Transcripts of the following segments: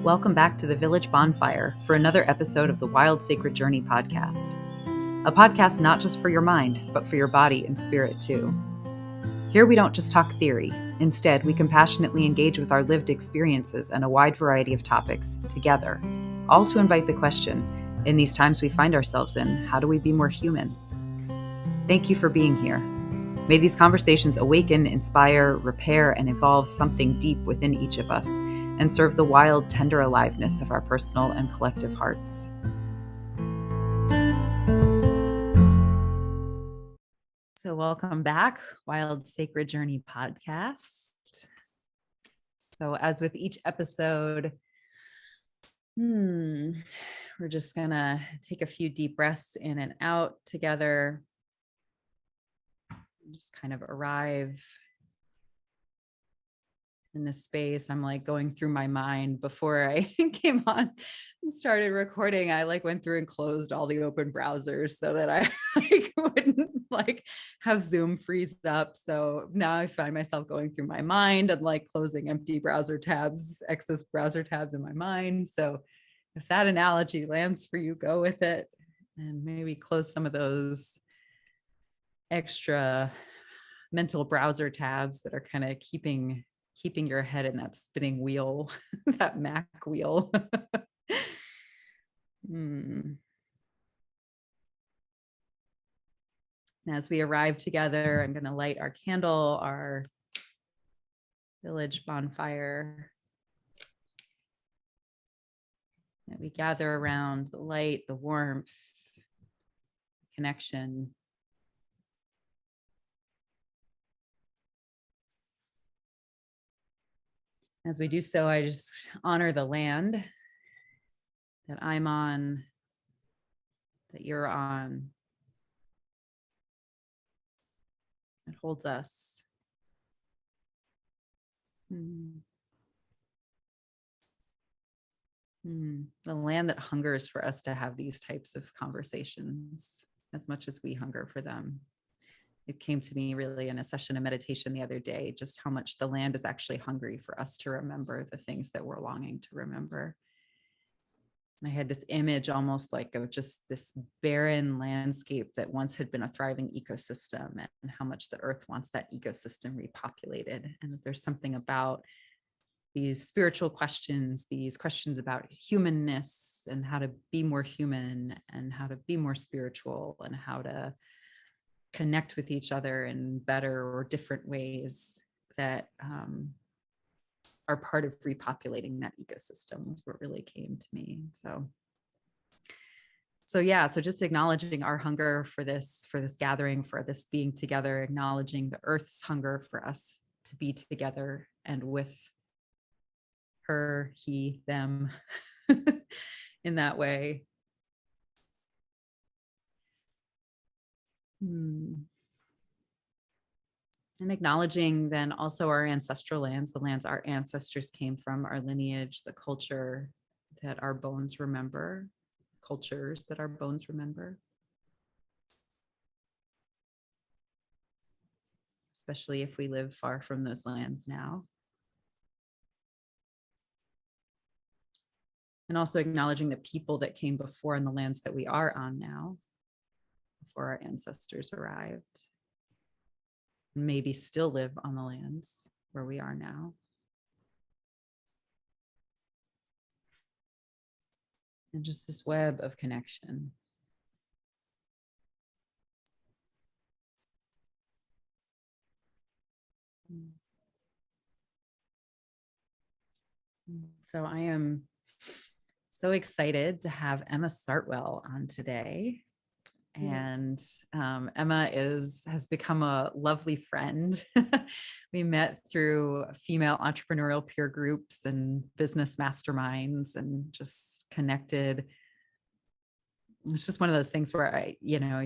Welcome back to the Village Bonfire for another episode of the Wild Sacred Journey podcast. A podcast not just for your mind, but for your body and spirit too. Here we don't just talk theory. Instead, we compassionately engage with our lived experiences and a wide variety of topics together, all to invite the question, in these times we find ourselves in, how do we be more human? Thank you for being here. May these conversations awaken, inspire, repair, and evolve something deep within each of us, and serve the wild, tender aliveness of our personal and collective hearts. So welcome back, Wild Sacred Journey podcast. So as with each episode, we're just gonna take a few deep breaths in and out together. Just kind of arrive in this space. I'm like going through my mind before I came on and started recording. I went through and closed all the open browsers so that I wouldn't have Zoom freeze up. So now I find myself going through my mind and closing empty browser tabs, excess browser tabs in my mind. So if that analogy lands for you, go with it, and maybe close some of those extra mental browser tabs that are kind of keeping your head in that spinning wheel, that Mac wheel. As we arrive together, I'm going to light our candle, our village bonfire. And we gather around the light, the warmth, connection. As we do so, I just honor the land that I'm on, that you're on. It holds us. The land that hungers for us to have these types of conversations as much as we hunger for them. It came to me really in a session of meditation the other day, just how much the land is actually hungry for us to remember the things that we're longing to remember. And I had this image almost of just this barren landscape that once had been a thriving ecosystem, and how much the earth wants that ecosystem repopulated. And that there's something about these spiritual questions, these questions about humanness and how to be more human and how to be more spiritual and how to connect with each other in better or different ways that are part of repopulating that ecosystem was what really came to me. So just acknowledging our hunger for this gathering, for this being together, acknowledging the earth's hunger for us to be together and with her, he, them in that way. And acknowledging then also our ancestral lands, the lands our ancestors came from, our lineage, the culture that our bones remember, cultures that our bones remember. Especially if we live far from those lands now. And also acknowledging the people that came before in the lands that we are on now, before our ancestors arrived. Maybe still live on the lands where we are now. And just this web of connection. So I am so excited to have Emma Sartwell on today. And Emma has become a lovely friend. We met through female entrepreneurial peer groups and business masterminds and just connected. It's just one of those things where I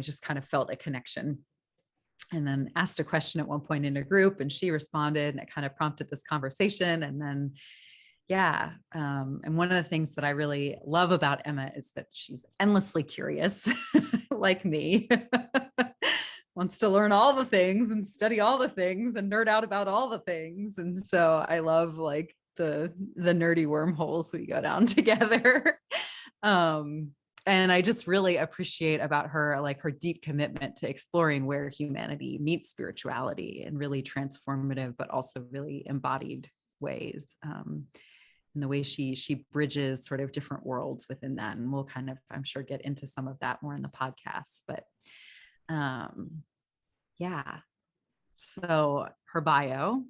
just kind of felt a connection, and then asked a question at one point in a group and she responded, and it kind of prompted this conversation. And then and one of the things that I really love about Emma is that she's endlessly curious, like me, wants to learn all the things and study all the things and nerd out about all the things. And so I love the nerdy wormholes we go down together. And I just really appreciate about her, like her deep commitment to exploring where humanity meets spirituality in really transformative, but also really embodied ways. And the way she bridges sort of different worlds within that. And we'll kind of, I'm sure, get into some of that more in the podcast. But yeah. So her bio.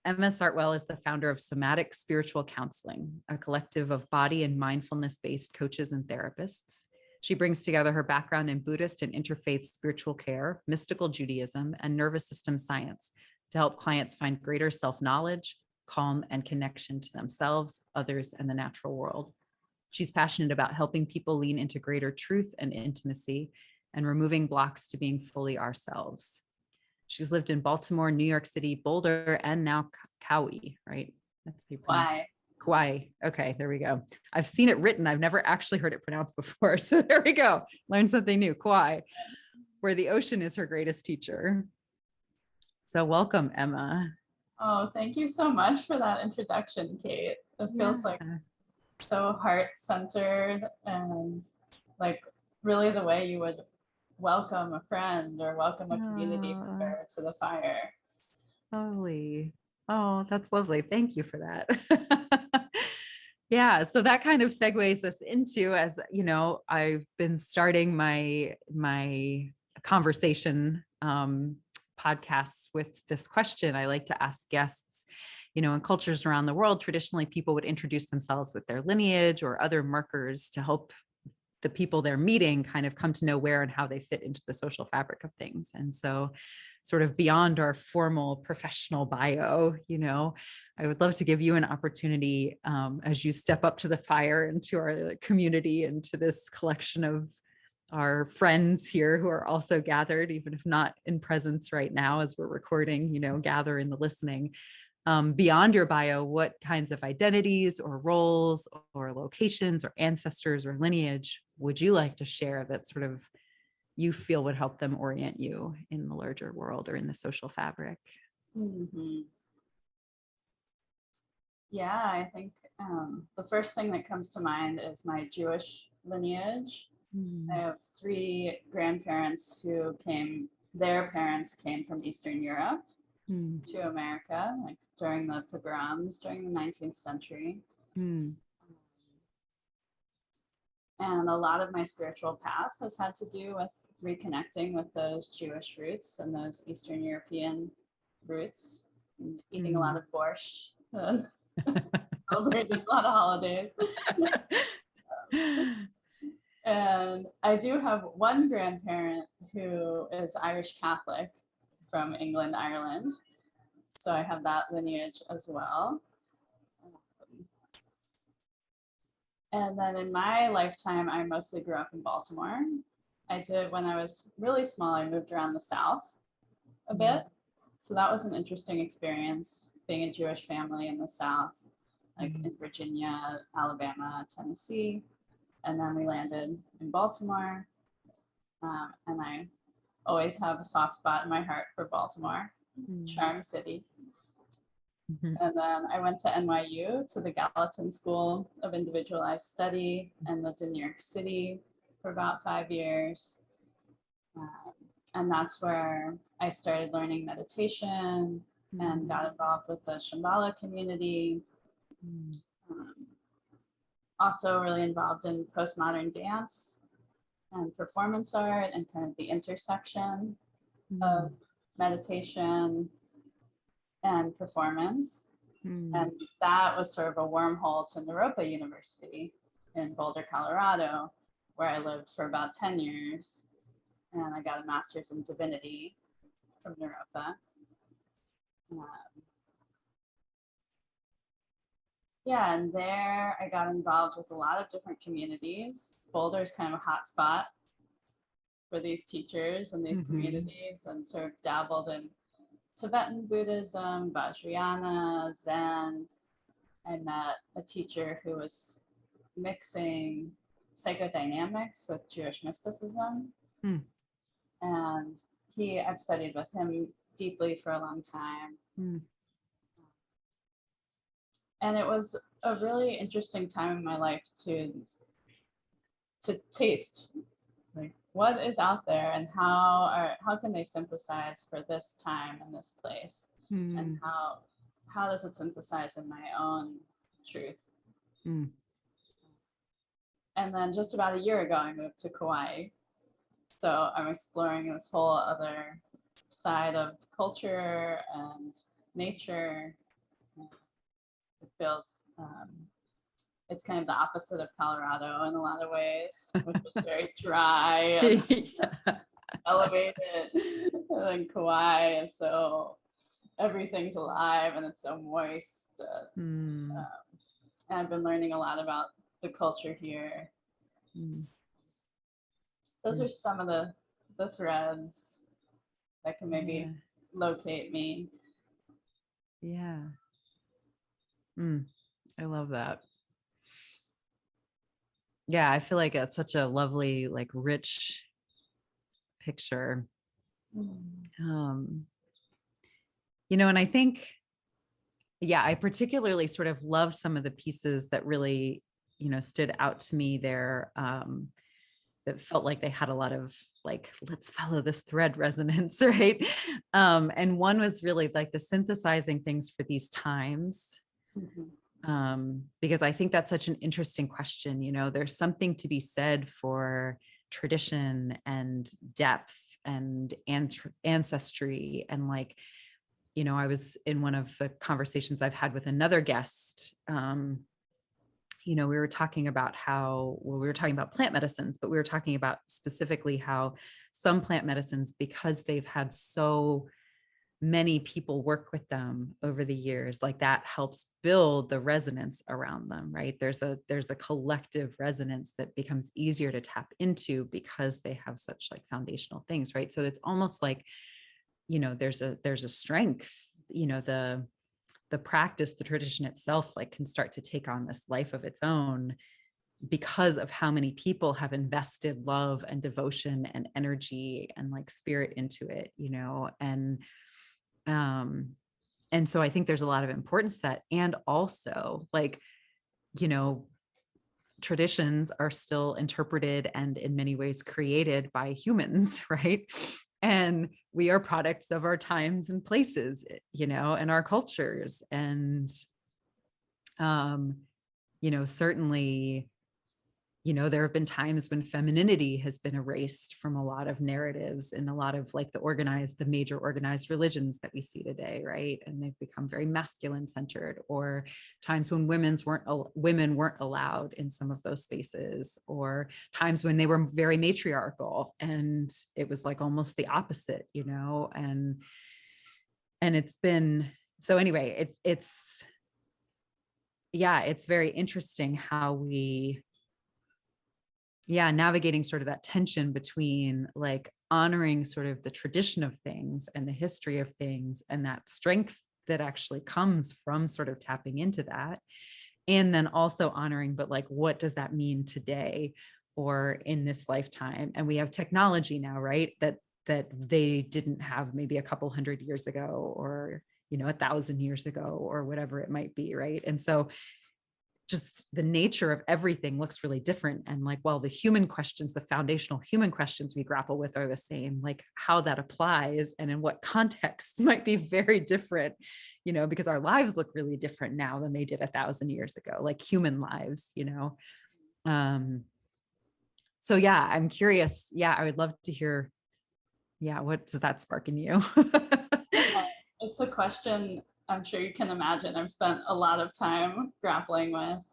Emma Sartwell is the founder of Somatic Spiritual Counseling, a collective of body and mindfulness-based coaches and therapists. She brings together her background in Buddhist and interfaith spiritual care, mystical Judaism, and nervous system science to help clients find greater self-knowledge, calm, and connection to themselves, others, and the natural world. She's passionate about helping people lean into greater truth and intimacy and removing blocks to being fully ourselves. She's lived in Baltimore, New York City, Boulder, and now Kauai, right? That's how you pronounce it. Kauai. Okay, there we go. I've seen it written. I've never actually heard it pronounced before. So there we go. Learn something new. Kauai, where the ocean is her greatest teacher. So welcome, Emma. Oh, thank you so much for that introduction, Kate. It feels like so heart-centered and like really the way you would welcome a friend or welcome a community member to the fire. Totally. Oh, that's lovely. Thank you for that. Yeah. So that kind of segues us into, as you know, I've been starting my conversation podcasts with this question. I like to ask guests, you know, in cultures around the world, traditionally people would introduce themselves with their lineage or other markers to help the people they're meeting kind of come to know where and how they fit into the social fabric of things. And so sort of beyond our formal professional bio, you know, I would love to give you an opportunity as you step up to the fire into our community and to this collection of our friends here who are also gathered, even if not in presence right now as we're recording, you know, gather in the listening. Beyond your bio, what kinds of identities or roles or locations or ancestors or lineage would you like to share that sort of you feel would help them orient you in the larger world or in the social fabric? Mm-hmm. Yeah, I think the first thing that comes to mind is my Jewish lineage. I have 3 grandparents who their parents came from Eastern Europe to America, like during the pogroms during the 19th century. And a lot of my spiritual path has had to do with reconnecting with those Jewish roots and those Eastern European roots, and eating a lot of borscht, celebrating a lot of holidays. And I do have one grandparent who is Irish Catholic from England, Ireland. So I have that lineage as well. And then in my lifetime, I mostly grew up in Baltimore. I did, when I was really small, I moved around the South a bit. So that was an interesting experience, being a Jewish family in the South, like in Virginia, Alabama, Tennessee. And then we landed in Baltimore. And I always have a soft spot in my heart for Baltimore, Charm City. And then I went to NYU, to the Gallatin School of Individualized Study, and lived in New York City for about 5 years. And that's where I started learning meditation and got involved with the Shambhala community. Also really involved in postmodern dance and performance art and kind of the intersection of meditation and performance. And that was sort of a wormhole to Naropa University in Boulder, Colorado, where I lived for about 10 years. And I got a master's in divinity from Naropa. Yeah, and there I got involved with a lot of different communities. Boulder is kind of a hot spot for these teachers and these communities, and sort of dabbled in Tibetan Buddhism, Vajrayana, Zen. I met a teacher who was mixing psychodynamics with Jewish mysticism. And I've studied with him deeply for a long time. And it was a really interesting time in my life to taste like what is out there and how can they synthesize for this time and this place, and how does it synthesize in my own truth. And then just about a year ago, I moved to Kauai. So I'm exploring this whole other side of culture and nature. It feels, it's kind of the opposite of Colorado in a lot of ways, which was very dry and elevated. And then Kauai is so, everything's alive and it's so moist. And I've been learning a lot about the culture here. Those are some of the threads that can maybe locate me. Yeah. I love that. Yeah, I feel like it's such a lovely, like rich picture. You know, and I think, I particularly sort of love some of the pieces that really, you know, stood out to me there, that felt like they had a lot of like, let's follow this thread resonance, right? And one was really like the synthesizing things for these times. Because I think that's such an interesting question. You know, there's something to be said for tradition and depth and ancestry. And like, you know, I was in one of the conversations I've had with another guest. You know, we were talking about we were talking about plant medicines, but we were talking about specifically how some plant medicines, because they've had so many people work with them over the years, like that helps build the resonance around them, right? There's a collective resonance that becomes easier to tap into because they have such like foundational things, right? So it's almost like, you know, there's a strength, you know, the practice, the tradition itself, like can start to take on this life of its own because of how many people have invested love and devotion and energy and like spirit into it, you know, and so I think there's a lot of importance to that. And also like, you know, traditions are still interpreted and in many ways created by humans, right? And we are products of our times and places, you know, and our cultures. And, you know, certainly, you know, there have been times when femininity has been erased from a lot of narratives and a lot of like the major organized religions that we see today, right? And they've become very masculine centered, or times when women weren't allowed in some of those spaces, or times when they were very matriarchal and it was like almost the opposite, you know, and it's been, so anyway, it's very interesting how we, navigating sort of that tension between like honoring sort of the tradition of things and the history of things and that strength that actually comes from sort of tapping into that. And then also honoring, but like, what does that mean today or in this lifetime? And we have technology now, right? That they didn't have maybe a couple 100 years ago, or, you know, 1,000 years ago, or whatever it might be. Right. And so just the nature of everything looks really different. And like, while the human questions, the foundational human questions we grapple with are the same, like how that applies and in what context might be very different, you know, because our lives look really different now than they did 1,000 years ago, like human lives, you know? So yeah, I'm curious. Yeah. I would love to hear, what does that spark in you? It's a question I'm sure you can imagine I've spent a lot of time grappling with.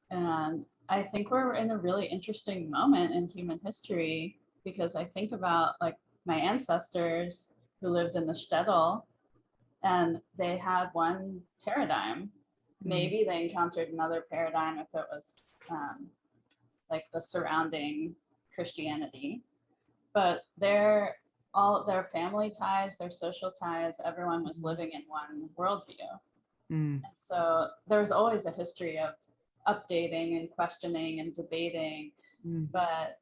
And I think we're in a really interesting moment in human history, because I think about like my ancestors who lived in the shtetl, and they had one paradigm. Maybe they encountered another paradigm if it was like the surrounding Christianity, but all their family ties, their social ties, everyone was living in one worldview. And so there's always a history of updating and questioning and debating, but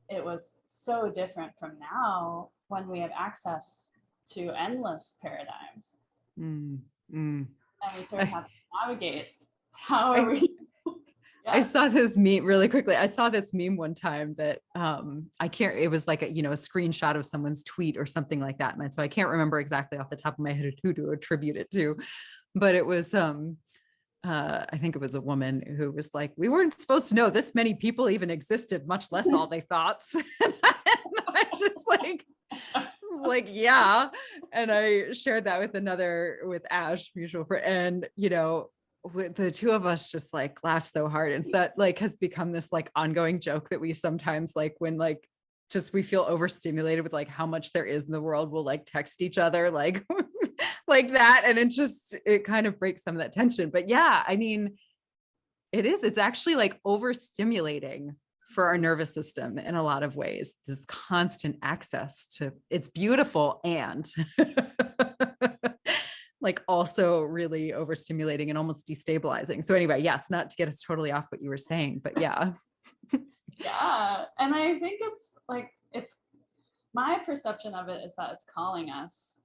it was so different from now when we have access to endless paradigms. And we sort of have to navigate How are we? I saw this meme really quickly. I saw this meme one time that I can't, it was like a screenshot of someone's tweet or something like that. And so I can't remember exactly off the top of my head who to attribute it to, but it was I think it was a woman who was like, we weren't supposed to know this many people even existed, much less all they thoughts. And I just like, yeah. And I shared that with Ash, mutual friend, and with the two of us just like laughed so hard. And so that like has become this like ongoing joke that we sometimes like when like just we feel overstimulated with like how much there is in the world, we'll like text each other like like that. And it kind of breaks some of that tension. But yeah, I mean, it's actually like overstimulating for our nervous system in a lot of ways. This constant access to it's beautiful and like also really overstimulating and almost destabilizing. So anyway, yes, not to get us totally off what you were saying, but yeah. Yeah. And I think it's my perception of it is that it's calling us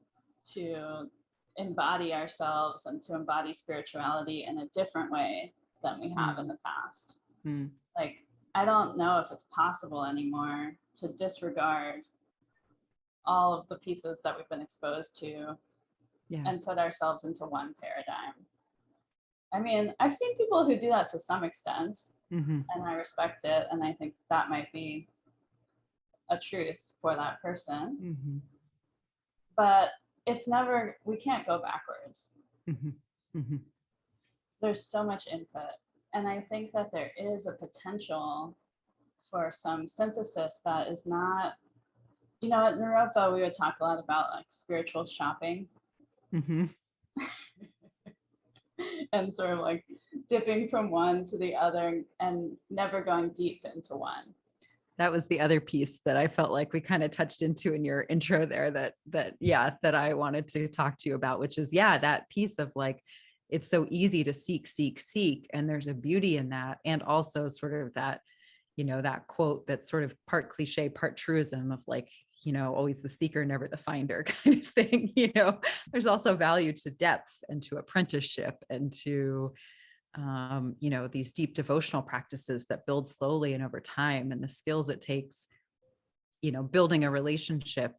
to embody ourselves and to embody spirituality in a different way than we have in the past. Like, I don't know if it's possible anymore to disregard all of the pieces that we've been exposed to and put ourselves into one paradigm. I mean, I've seen people who do that to some extent, and I respect it, and I think that might be a truth for that person. But it's never, we can't go backwards. There's so much input. And I think that there is a potential for some synthesis that is not, at Naropa, we would talk a lot about like spiritual shopping. And sort of like dipping from one to the other and never going deep into one. That was the other piece that I felt like we kind of touched into in your intro there that I wanted to talk to you about, which is, that piece of like, it's so easy to seek. And there's a beauty in that. And also sort of that, that quote that's sort of part cliche, part truism of like, always the seeker, never the finder kind of thing. There's also value to depth and to apprenticeship and to, these deep devotional practices that build slowly and over time, and the skills it takes, building a relationship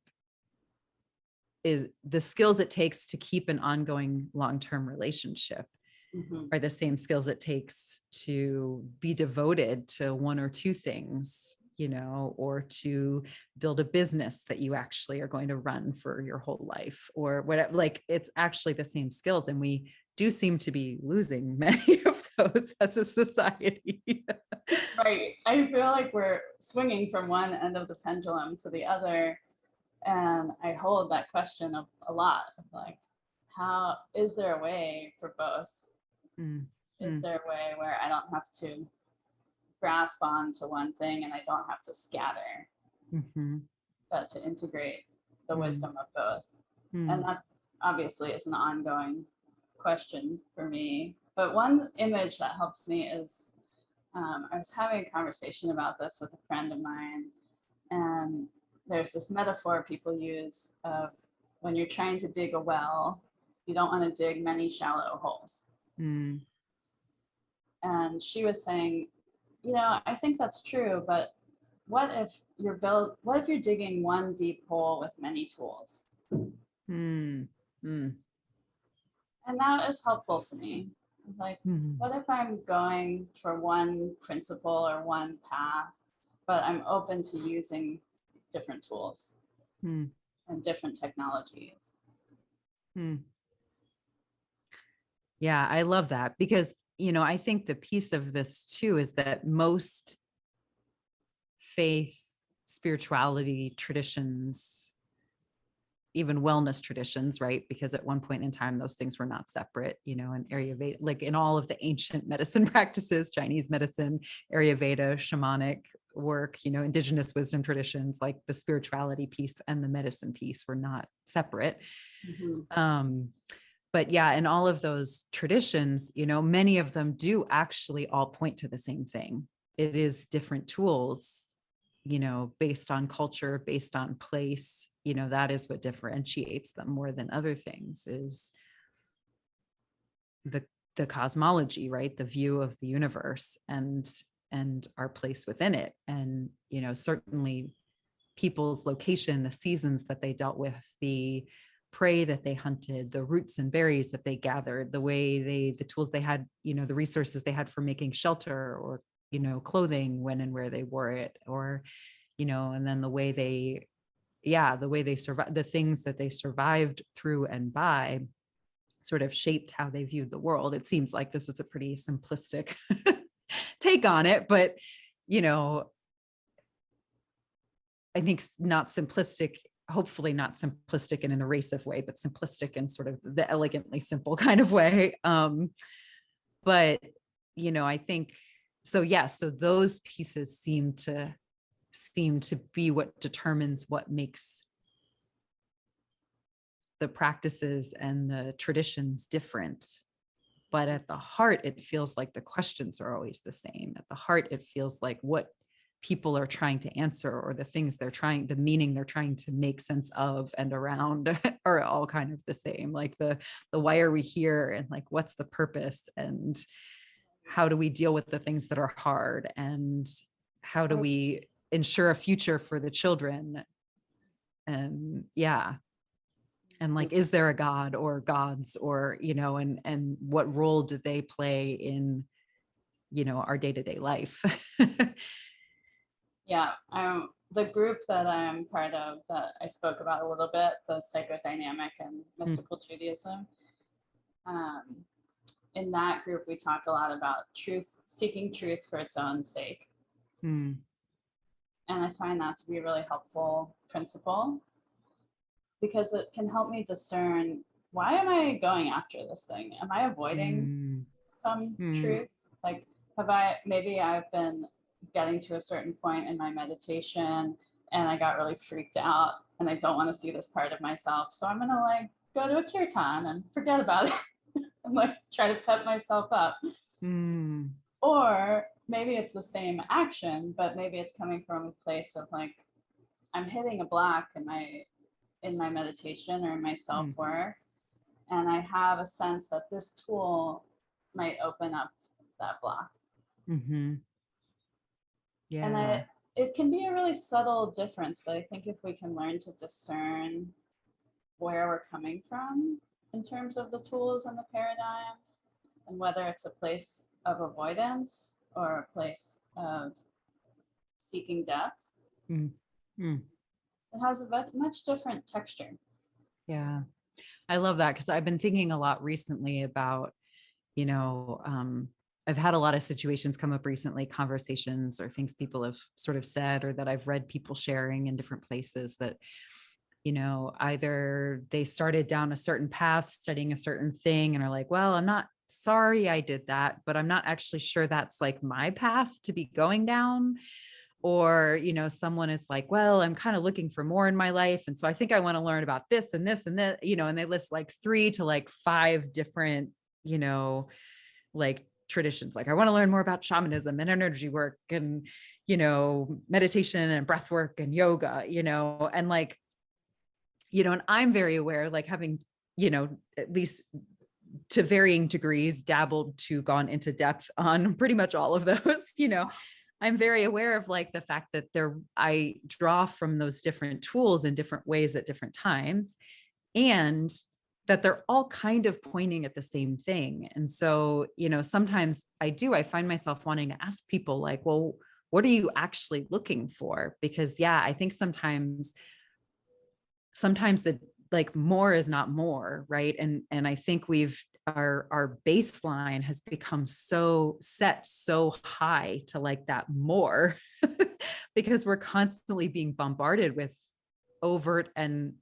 is the skills it takes to keep an ongoing long-term relationship are the same skills it takes to be devoted to one or two things, or to build a business that you actually are going to run for your whole life or whatever. Like, it's actually the same skills. And we do seem to be losing many of those as a society. Right. I feel like we're swinging from one end of the pendulum to the other. And I hold that question of a lot of like, how is there a way for both? Is there a way where I don't have to grasp on to one thing and I don't have to scatter, but to integrate the wisdom of both? And that obviously is an ongoing question for me. But one image that helps me is I was having a conversation about this with a friend of mine, and there's this metaphor people use of when you're trying to dig a well, you don't want to dig many shallow holes. And she was saying, I think that's true, but what if you're digging one deep hole with many tools? And that is helpful to me. Like, what if I'm going for one principle or one path, but I'm open to using different tools and different technologies? Yeah, I love that because, I think the piece of this too is that most faith, spirituality traditions, even wellness traditions, right? Because at one point in time, those things were not separate, in Ayurveda, like in all of the ancient medicine practices, Chinese medicine, Ayurveda, shamanic work, indigenous wisdom traditions, like the spirituality piece and the medicine piece were not separate. But yeah, in all of those traditions, many of them do actually all point to the same thing. It is different tools, based on culture, based on place, that is what differentiates them more than other things, is the the cosmology, right? The view of the universe and our place within it. And, you know, certainly people's location, the seasons that they dealt with, the prey that they hunted, the roots and berries that they gathered, the tools they had, you know, the resources they had for making shelter or, you know, clothing, when and where they wore it, or, you know, and then the way they survived, the things that they survived through and by, sort of shaped how they viewed the world. It seems like this is a pretty simplistic take on it, but, you know, I think not simplistic, hopefully not simplistic in an erasive way, but simplistic in sort of the elegantly simple kind of way. But, you know, I think, so yes, so those pieces seem to be what determines what makes the practices and the traditions different. But at the heart, it feels like the questions are always the same. At the heart, it feels like what people are trying to answer, or the meaning they're trying to make sense of and around are all kind of the same. Like the why are we here, and like what's the purpose, and how do we deal with the things that are hard, and how do we ensure a future for the children? And yeah. And like, is there a God or gods, or, you know, and what role do they play in, you know, our day-to-day life? Yeah, the group that I'm part of that I spoke about a little bit, the psychodynamic and mystical Judaism. In that group, we talk a lot about seeking truth for its own sake. And I find that to be a really helpful principle, because it can help me discern, why am I going after this thing? Am I avoiding some truth? Like, maybe I've been getting to a certain point in my meditation and I got really freaked out and I don't want to see this part of myself. So I'm going to like go to a kirtan and forget about it and like try to pep myself up. Or maybe it's the same action, but maybe it's coming from a place of like, I'm hitting a block in my meditation or in my self-work. And I have a sense that this tool might open up that block. Yeah. And it can be a really subtle difference, but I think if we can learn to discern where we're coming from in terms of the tools and the paradigms, and whether it's a place of avoidance or a place of seeking depth, it has a much different texture. Yeah, I love that, because I've been thinking a lot recently about, you know, I've had a lot of situations come up recently, conversations or things people have sort of said, or that I've read people sharing in different places, that, you know, either they started down a certain path, studying a certain thing, and are like, well, I'm not sorry I did that, but I'm not actually sure that's like my path to be going down. Or, you know, someone is like, well, I'm kind of looking for more in my life, and so I think I want to learn about this and this and that, you know, and they list like 3 to like 5 different, you know, like traditions. Like, I want to learn more about shamanism and energy work and, you know, meditation and breath work and yoga, you know, and like, you know, and I'm very aware, like having, you know, at least to varying degrees, gone into depth on pretty much all of those, you know, I'm very aware of like the fact that I draw from those different tools in different ways at different times, and that they're all kind of pointing at the same thing. And so, you know, sometimes I find myself wanting to ask people like, well, what are you actually looking for? Because yeah, I think sometimes the like more is not more, right? And I think our baseline has become so set so high to like that more because we're constantly being bombarded with overt and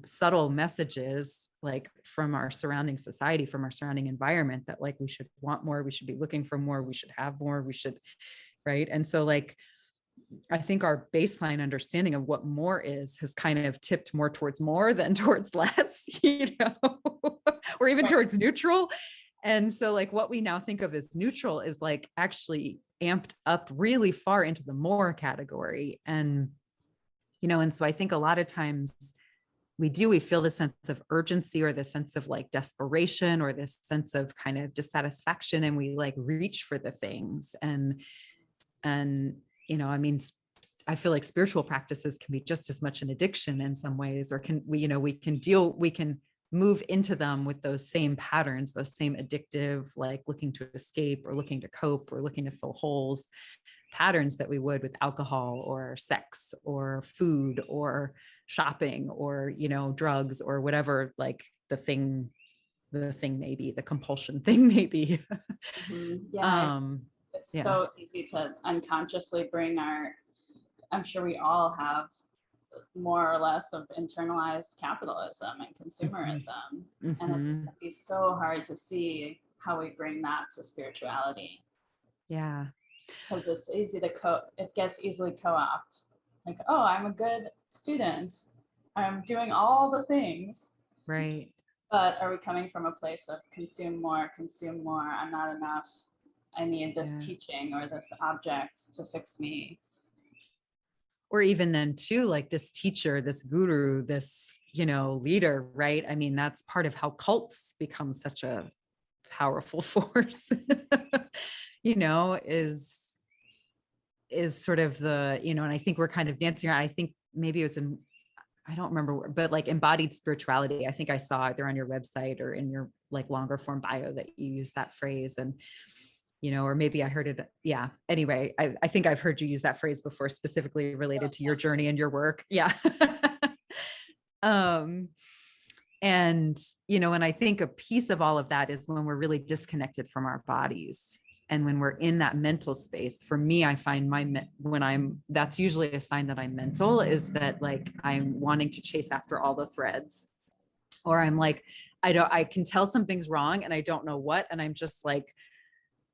subtle messages, like from our surrounding society, from our surrounding environment, that like we should want more, we should be looking for more, we should have more, we should, right? And so like I think our baseline understanding of what more is has kind of tipped more towards more than towards less, you know, or even towards neutral. And so like what we now think of as neutral is like actually amped up really far into the more category. And, you know, and so I think a lot of times we feel this sense of urgency or this sense of like desperation or this sense of kind of dissatisfaction, and we like reach for the things. And I mean, I feel like spiritual practices can be just as much an addiction in some ways, or we can move into them with those same patterns, those same addictive, like looking to escape or looking to cope or looking to fill holes patterns that we would with alcohol or sex or food or shopping or, drugs or whatever, like the thing maybe the compulsion thing maybe. Yeah, it's Yeah. so easy to unconsciously bring I'm sure we all have more or less of internalized capitalism and consumerism. And it's can be so hard to see how we bring that to spirituality. Yeah. Because it's easy it gets easily co-opted. Like, oh, I'm a good student. I'm doing all the things. Right. But are we coming from a place of consume more, I'm not enough, I need this teaching or this object to fix me? Or even then too, like this teacher, this guru, this, leader, right? I mean, that's part of how cults become such a powerful force, is sort of the, and I think we're kind of dancing around. I think maybe it was I don't remember, but like embodied spirituality, I think I saw either on your website or in your like longer form bio that you use that phrase. And or maybe I heard it. Yeah. Anyway, I think I've heard you use that phrase before, specifically related to your journey and your work. Yeah. And, and I think a piece of all of that is when we're really disconnected from our bodies. And when we're in that mental space, for me, I find that's usually a sign that I'm mental, is that like, I'm wanting to chase after all the threads, or I'm like, I can tell something's wrong and I don't know what. And I'm just like,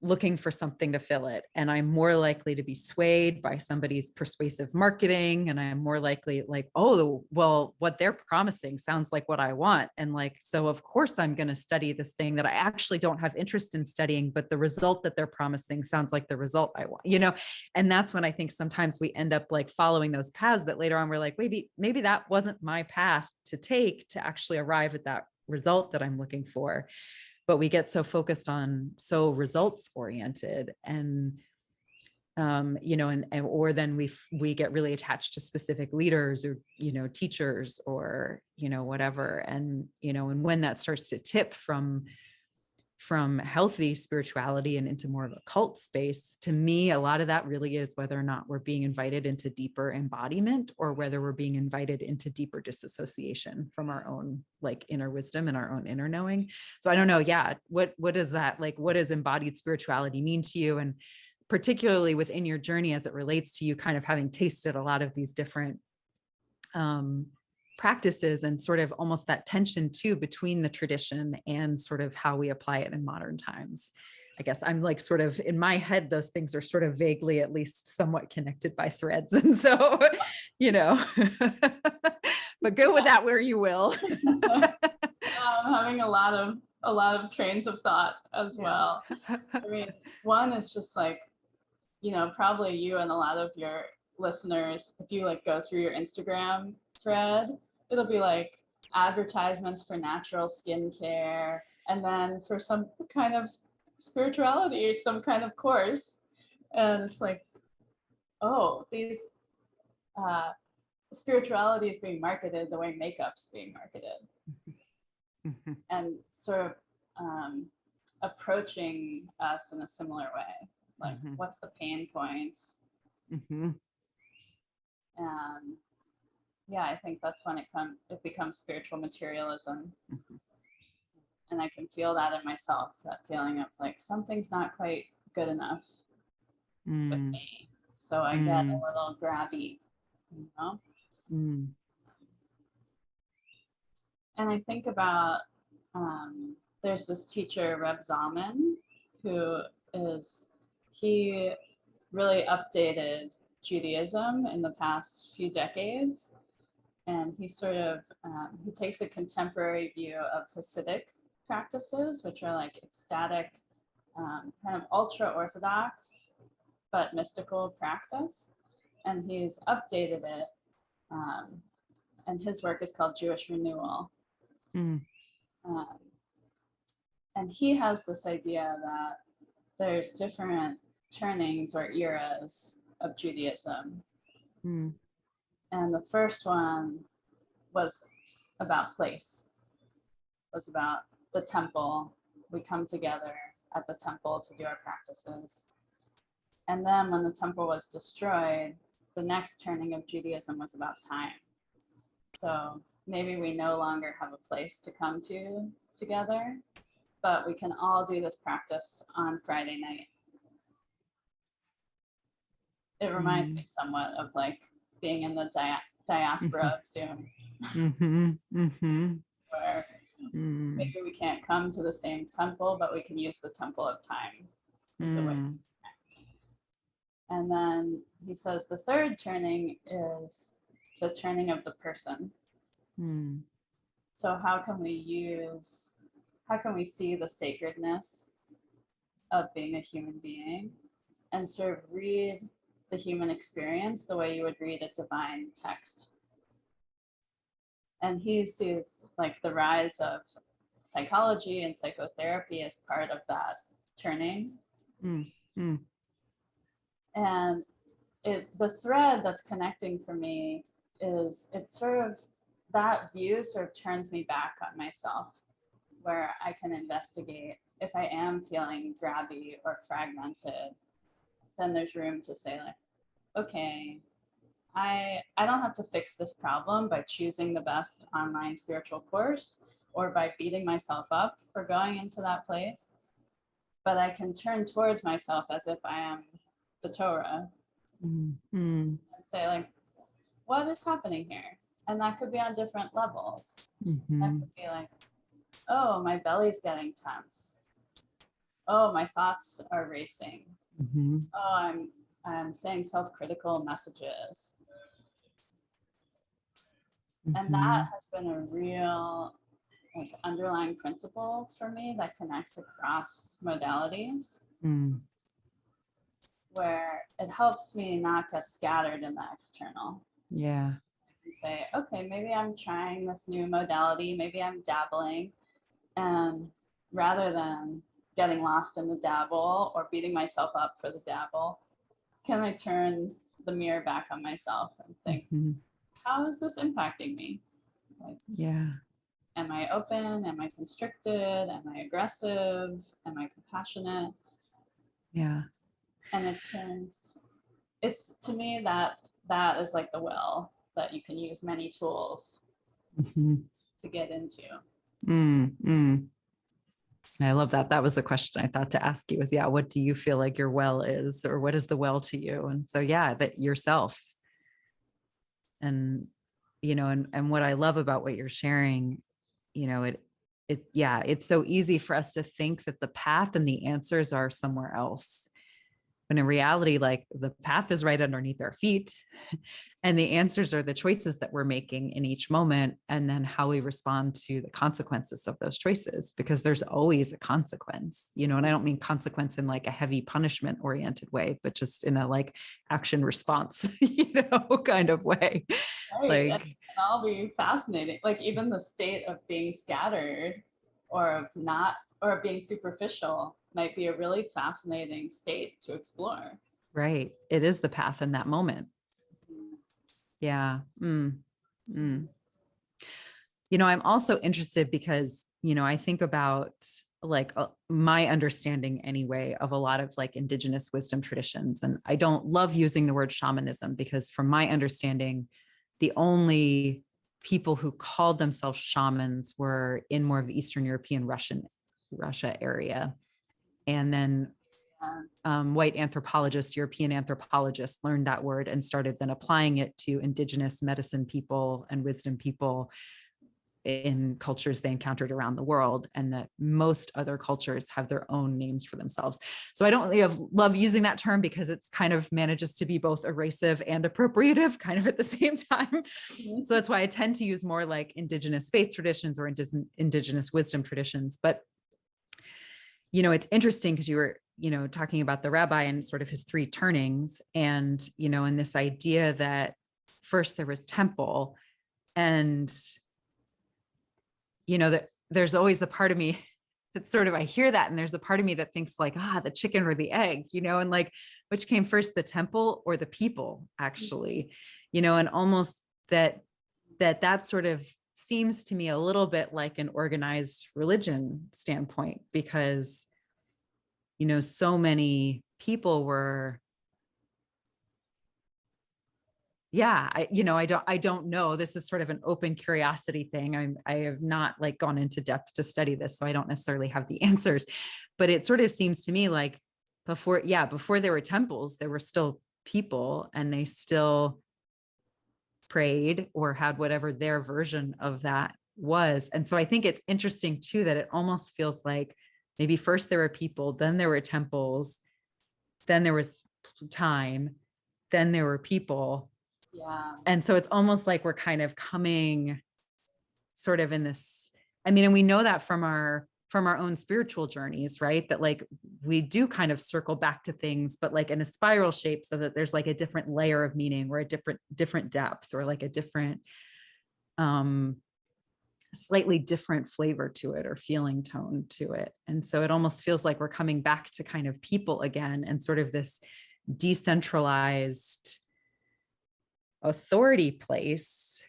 looking for something to fill it. And I'm more likely to be swayed by somebody's persuasive marketing. And I'm more likely like, oh, well, what they're promising sounds like what I want. And like, so of course I'm going to study this thing that I actually don't have interest in studying, but the result that they're promising sounds like the result I want, and that's when I think sometimes we end up like following those paths that later on we're like, maybe that wasn't my path to take to actually arrive at that result that I'm looking for. But we get so focused on so results oriented, and or then we get really attached to specific leaders or teachers or whatever, and and when that starts to tip from healthy spirituality and into more of a cult space, to me, a lot of that really is whether or not we're being invited into deeper embodiment, or whether we're being invited into deeper disassociation from our own like inner wisdom and our own inner knowing. So I don't know. Yeah. What is that? Like, what does embodied spirituality mean to you? And particularly within your journey as it relates to you kind of having tasted a lot of these different practices, and sort of almost that tension too between the tradition and sort of how we apply it in modern times. I guess I'm like sort of in my head, those things are sort of vaguely, at least somewhat connected by threads. And so, but go with that where you will. Having a lot of trains of thought as well. I mean, one is just like, probably you and a lot of your listeners, if you like go through your Instagram thread, it'll be like advertisements for natural skincare, and then for some kind of spirituality or some kind of course. And it's like, oh, these spirituality is being marketed the way makeup's being marketed. Mm-hmm. And sort of approaching us in a similar way. Like, what's the pain points? Yeah, I think that's when it becomes spiritual materialism. And I can feel that in myself, that feeling of like something's not quite good enough with me. So I get a little grabby, And I think about, there's this teacher, Reb Zalman, he really updated Judaism in the past few decades. And he sort of, he takes a contemporary view of Hasidic practices, which are like ecstatic, kind of ultra-Orthodox, but mystical practice. And he's updated it and his work is called Jewish Renewal. Mm. And he has this idea that there's different turnings or eras of Judaism. Mm. And the first one was about place, was about the temple. We come together at the temple to do our practices. And then when the temple was destroyed, the next turning of Judaism was about time. So maybe we no longer have a place to come to together, but we can all do this practice on Friday night. It reminds me somewhat of like being in the diaspora of Zoom, where maybe we can't come to the same temple, but we can use the temple of time as a way to connect. And then he says the third turning is the turning of the person. So how can we see the sacredness of being a human being and sort of read the human experience the way you would read a divine text? And he sees like the rise of psychology and psychotherapy as part of that turning. And the thread that's connecting for me is it's sort of, that view sort of turns me back on myself, where I can investigate if I am feeling grabby or fragmented, then there's room to say like, okay, I don't have to fix this problem by choosing the best online spiritual course or by beating myself up for going into that place, but I can turn towards myself as if I am the Torah and say like, what is happening here? And that could be on different levels. That could be like, oh, my belly's getting tense. Oh, my thoughts are racing. Oh, I'm saying self-critical messages. And that has been a real like underlying principle for me that connects across modalities, where it helps me not get scattered in the external. Yeah. And say, okay, maybe I'm trying this new modality, maybe I'm dabbling, and rather than getting lost in the dabble or beating myself up for the dabble, can I turn the mirror back on myself and think, how is this impacting me? Like, am I open? Am I constricted? Am I aggressive? Am I compassionate? Yeah. And it's to me that is like the well that you can use many tools to get into. I love that. That was a question I thought to ask you is, what do you feel like your well is, or what is the well to you? And so, that yourself. And, and what I love about what you're sharing, it's so easy for us to think that the path and the answers are somewhere else. When in reality, like the path is right underneath our feet and the answers are the choices that we're making in each moment. And then how we respond to the consequences of those choices, because there's always a consequence, and I don't mean consequence in like a heavy punishment oriented way, but just in a like action response, kind of way. Right. Like, and that'll be fascinating. Like even the state of being scattered or of being superficial might be a really fascinating state to explore. Right. It is the path in that moment. Yeah. I'm also interested because, I think about like my understanding anyway of a lot of like indigenous wisdom traditions. And I don't love using the word shamanism because from my understanding, the only people who called themselves shamans were in more of the Eastern European Russia area. And then white anthropologists, European anthropologists learned that word and started then applying it to indigenous medicine people and wisdom people in cultures they encountered around the world, and that most other cultures have their own names for themselves. So I don't really love using that term because it's kind of manages to be both erasive and appropriative kind of at the same time. So that's why I tend to use more like indigenous faith traditions or indigenous wisdom traditions. But it's interesting because you were, talking about the rabbi and sort of his three turnings and, and this idea that first there was temple And, you know, there's always the part of me that's sort of, I hear that, and there's a part of me that thinks like, the chicken or the egg, you know, and like, which came first, the temple or the people, actually, you know, and almost that sort of seems to me a little bit like an organized religion standpoint, because, you know, so many people were, I don't know. This is sort of an open curiosity thing. I have not like gone into depth to study this, so I don't necessarily have the answers, but it sort of seems to me like before there were temples, there were still people, and they still prayed or had whatever their version of that was. And so I think it's interesting too, that it almost feels like maybe first there were people, then there were temples, then there was time, then there were people. Yeah. And so it's almost like we're kind of coming sort of in this, I mean, and we know that from our own spiritual journeys, right? That like we do kind of circle back to things, but like in a spiral shape, so that there's like a different layer of meaning, or a different depth, or like a different, slightly different flavor to it, or feeling tone to it. And so it almost feels like we're coming back to kind of people again, and sort of this decentralized authority place.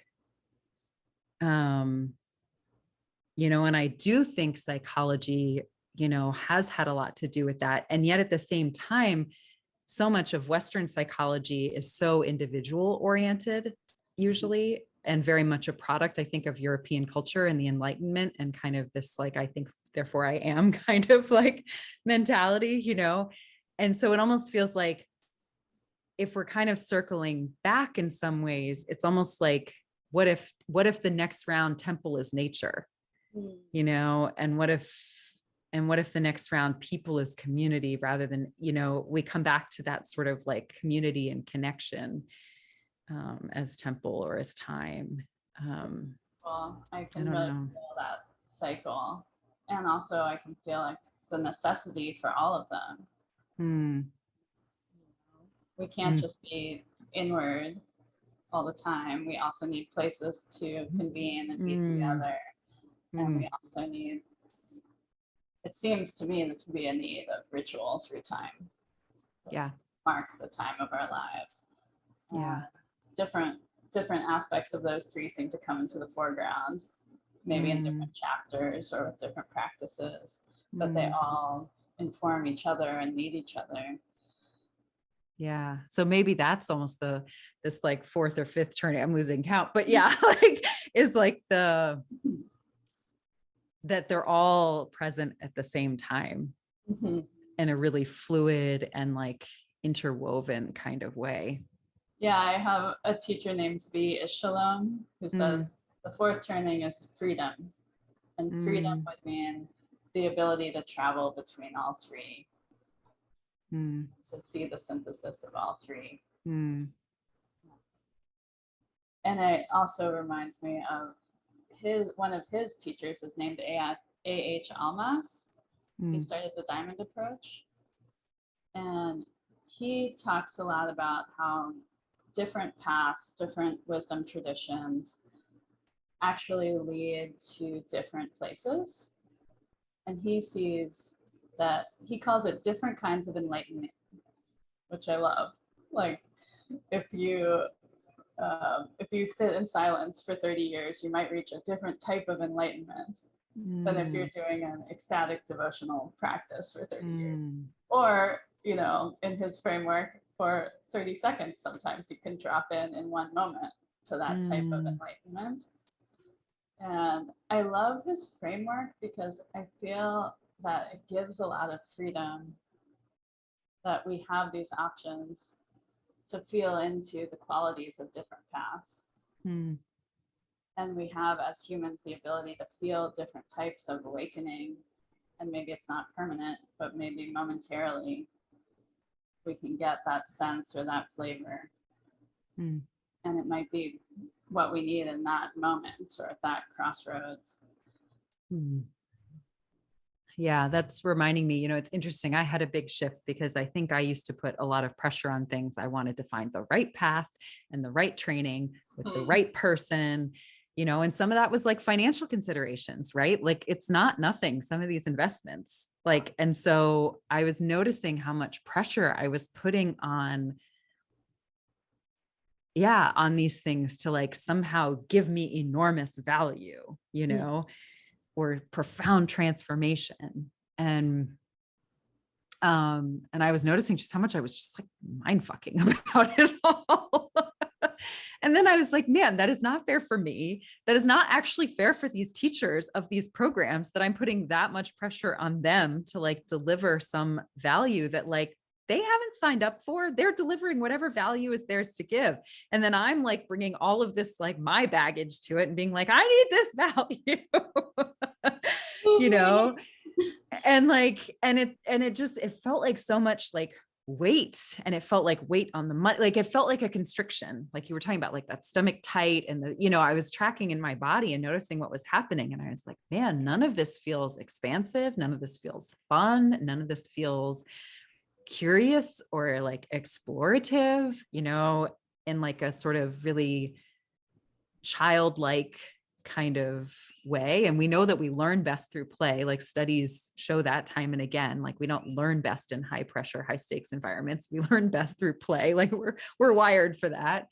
You know, and I do think psychology, you know, has had a lot to do with that. And yet at the same time, so much of Western psychology is so individual oriented, usually, and very much a product, I think, of European culture and the Enlightenment, and kind of this, like, I think, therefore I am kind of like mentality, you know? And so it almost feels like if we're kind of circling back in some ways, it's almost like, what if the next round temple is nature? You know, and what if the next round people is community, rather than, you know, we come back to that sort of like community and connection, as temple or as time. Well, I can really feel that cycle, and also I can feel like the necessity for all of them. We can't just be inward all the time. We also need places to convene and be together. And we also need, it seems to me, that to be a need of ritual through time. Mark the time of our lives. Different aspects of those three seem to come into the foreground, maybe in different chapters or with different practices, but they all inform each other and need each other. Yeah. So maybe that's almost this like fourth or fifth turning, I'm losing count, but like is like that they're all present at the same time in a really fluid and like interwoven kind of way. Yeah, I have a teacher named Zvi Ishalom who says the fourth turning is freedom. And freedom would mean the ability to travel between all three, to see the synthesis of all three. And it also reminds me of one of his teachers is named A.H. Almas. He started the Diamond Approach. And he talks a lot about how different paths, different wisdom traditions actually lead to different places. And he sees that, he calls it different kinds of enlightenment, which I love. Like, if you sit in silence for 30 years, you might reach a different type of enlightenment than if you're doing an ecstatic devotional practice for 30 years. Or, you know, in his framework, for 30 seconds, sometimes you can drop in one moment to that type of enlightenment. And I love his framework because I feel that it gives a lot of freedom, that we have these options to feel into the qualities of different paths. And we have, as humans, the ability to feel different types of awakening. And maybe it's not permanent, but maybe momentarily we can get that sense or that flavor. And it might be what we need in that moment or at that crossroads. Yeah, that's reminding me, you know, it's interesting. I had a big shift because I think I used to put a lot of pressure on things. I wanted to find the right path and the right training with the right person. and some of that was like financial considerations, right? Like it's not nothing, some of these investments, like, and so I was noticing how much pressure I was putting on these things to like somehow give me enormous value, or profound transformation. And I was noticing just how much I was just like mind fucking about it all. And then I was like, man, that is not fair for me. That is not actually fair for these teachers of these programs, that I'm putting that much pressure on them to like deliver some value that like they haven't signed up for. They're delivering whatever value is theirs to give. And then I'm like bringing all of this, like my baggage to it and being like, I need this value, and like, and it felt like so much like weight, and it felt like weight on the money. Like it felt like a constriction, like you were talking about, like that stomach tight, and I was tracking in my body and noticing what was happening. And I was like, man, none of this feels expansive. None of this feels fun. None of this feels curious or like explorative, in like a sort of really childlike kind of way. And we know that we learn best through play. Like studies show that time and again. Like we don't learn best in high pressure, high stakes environments. We learn best through play. Like we're wired for that.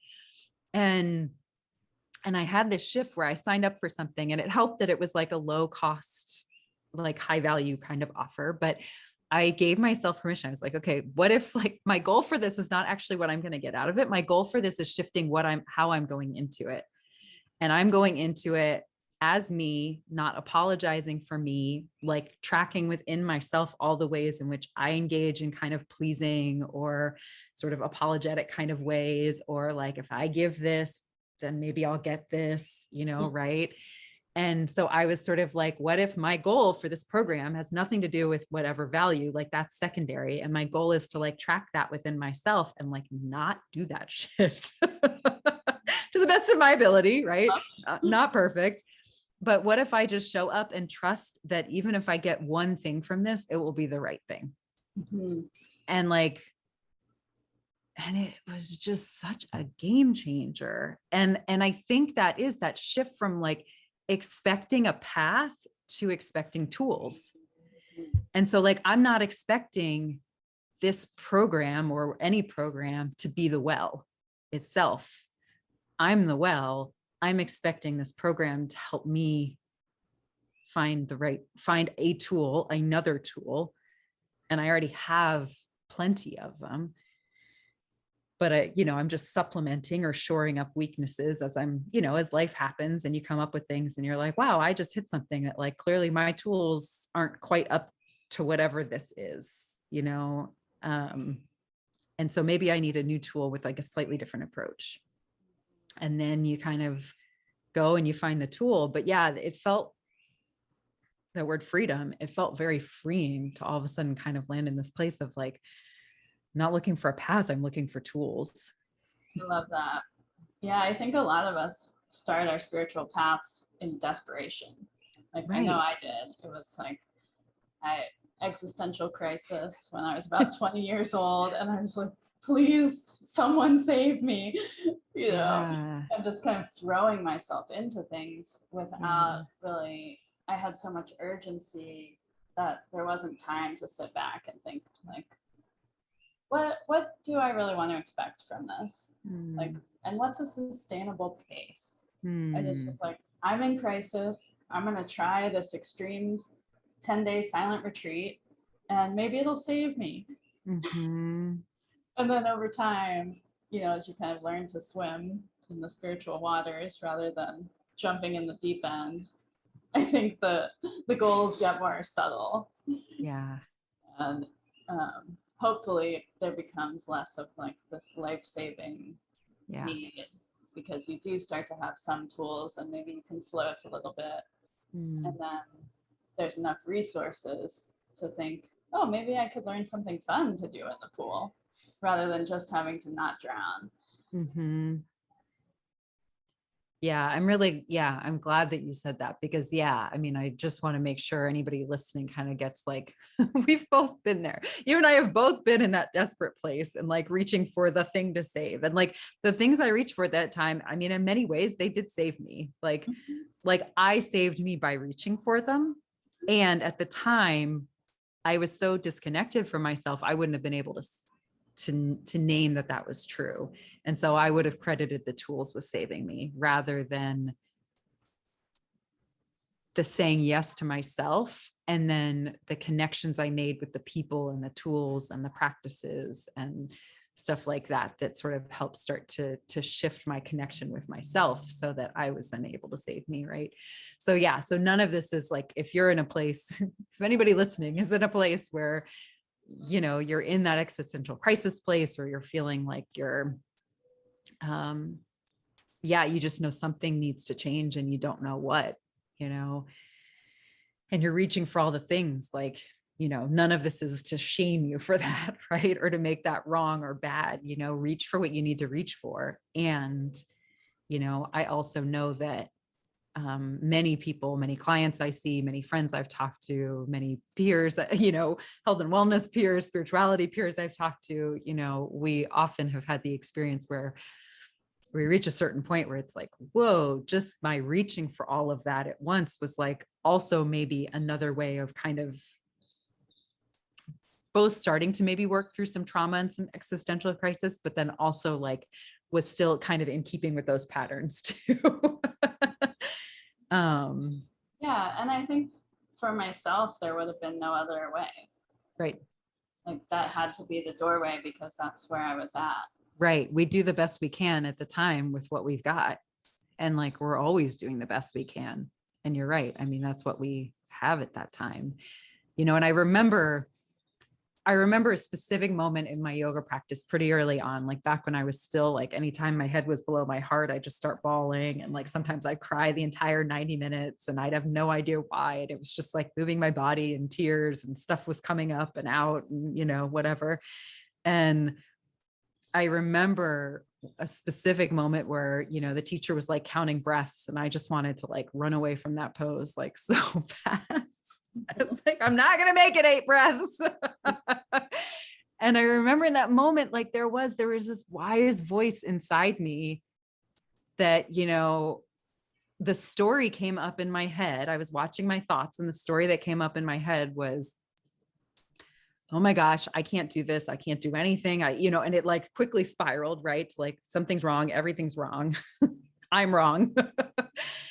And I had this shift where I signed up for something, and it helped that it was like a low cost, like high value kind of offer. But I gave myself permission. I was like, okay, what if like my goal for this is not actually what I'm going to get out of it? My goal for this is shifting how I'm going into it. And I'm going into it as me, not apologizing for me, like tracking within myself all the ways in which I engage in kind of pleasing or sort of apologetic kind of ways, or like, if I give this, then maybe I'll get this, right? And so I was sort of like, what if my goal for this program has nothing to do with whatever value, like that's secondary. And my goal is to like track that within myself and like not do that shit to the best of my ability, right? Not perfect. But what if I just show up and trust that even if I get one thing from this, it will be the right thing. Mm-hmm. And like, and it was just such a game changer. And I think that is that shift from like expecting a path to expecting tools. And so like, I'm not expecting this program or any program to be the well itself. I'm the well. I'm expecting this program to help me find a tool, another tool. And I already have plenty of them. But I'm just supplementing or shoring up weaknesses as I'm, as life happens, and you come up with things and you're like, wow, I just hit something that like clearly my tools aren't quite up to whatever this is, and so maybe I need a new tool with like a slightly different approach. And then you kind of go and you find the tool. But yeah, it felt, the word freedom, it felt very freeing to all of a sudden kind of land in this place of like, I'm not looking for a path, I'm looking for tools. I love that. Yeah, I think a lot of us start our spiritual paths in desperation. Like, right. I know I did. It was like existential crisis when I was about 20 years old, and I was like, please, someone save me, and just kind of throwing myself into things without really, I had so much urgency that there wasn't time to sit back and think like, what do I really want to expect from this? Like, and what's a sustainable pace? I just was like, I'm in crisis. I'm going to try this extreme 10-day silent retreat, and maybe it'll save me. Mm-hmm. And then over time, as you kind of learn to swim in the spiritual waters rather than jumping in the deep end, I think the goals get more subtle. Yeah. And hopefully there becomes less of like this life-saving need, because you do start to have some tools and maybe you can float a little bit. And then there's enough resources to think, oh, maybe I could learn something fun to do in the pool rather than just having to not drown. Mm-hmm. I'm glad that you said that, because I mean, I just want to make sure anybody listening kind of gets like, we've both been there. You and I have both been in that desperate place and like reaching for the thing to save. And like the things I reached for at that time, I mean, in many ways, they did save me. Like I saved me by reaching for them. And at the time, I was so disconnected from myself, I wouldn't have been able to name that was true. And so I would have credited the tools with saving me rather than the saying yes to myself, and then the connections I made with the people and the tools and the practices and stuff like that sort of helped start to shift my connection with myself so that I was then able to save me. Right. So so none of this is like, if you're in a place, if anybody listening is in a place where, you know, you're in that existential crisis place, or you're feeling like you're, you just know something needs to change and you don't know what, you know, and you're reaching for all the things, like, you know, none of this is to shame you for that, right? Or to make that wrong or bad, you know, reach for what you need to reach for. And, you know, I also know that many people, many clients I see, many friends I've talked to, many peers, you know, health and wellness peers, spirituality peers I've talked to, you know, we often have had the experience where we reach a certain point where it's like, whoa, just my reaching for all of that at once was like also maybe another way of kind of both starting to maybe work through some trauma and some existential crisis, but then also like was still kind of in keeping with those patterns too. Yeah. And I think for myself, there would have been no other way. Right. Like that had to be the doorway because that's where I was at. Right. We do the best we can at the time with what we've got. And like, we're always doing the best we can. And you're right. I mean, that's what we have at that time, you know. And I remember a specific moment in my yoga practice pretty early on, like back when I was still like, anytime my head was below my heart, I'd just start bawling. And like, sometimes I'd cry the entire 90 minutes and I'd have no idea why. And it was just like moving my body in tears and stuff was coming up and out and, you know, whatever. And I remember a specific moment where, you know, the teacher was like counting breaths and I just wanted to like run away from that pose like so fast. I was like, I'm not going to make it 8 breaths. And I remember in that moment, like there was this wise voice inside me that, you know, the story came up in my head. I was watching my thoughts and the story that came up in my head was, oh my gosh, I can't do this. I can't do anything. You know, and it like quickly spiraled, right? Like something's wrong. Everything's wrong. I'm wrong.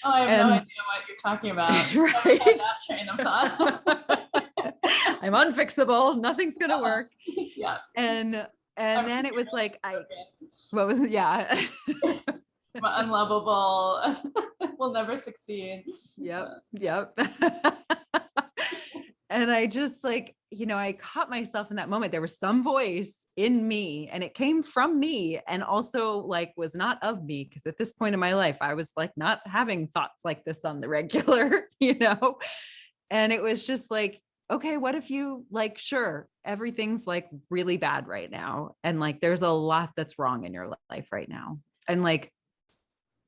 Oh, I have no idea what you're talking about. Right. I had that train of thought. I'm unfixable. Nothing's going to work. Yeah. And then it was like, what was it? Yeah. Unlovable. We'll never succeed. Yep. And I just like, you know, I caught myself in that moment. There was some voice in me and it came from me and also like was not of me. Cause at this point in my life, I was like not having thoughts like this on the regular, you know? And it was just like, okay, what if you like, sure, everything's like really bad right now. And like, there's a lot that's wrong in your life right now. And like,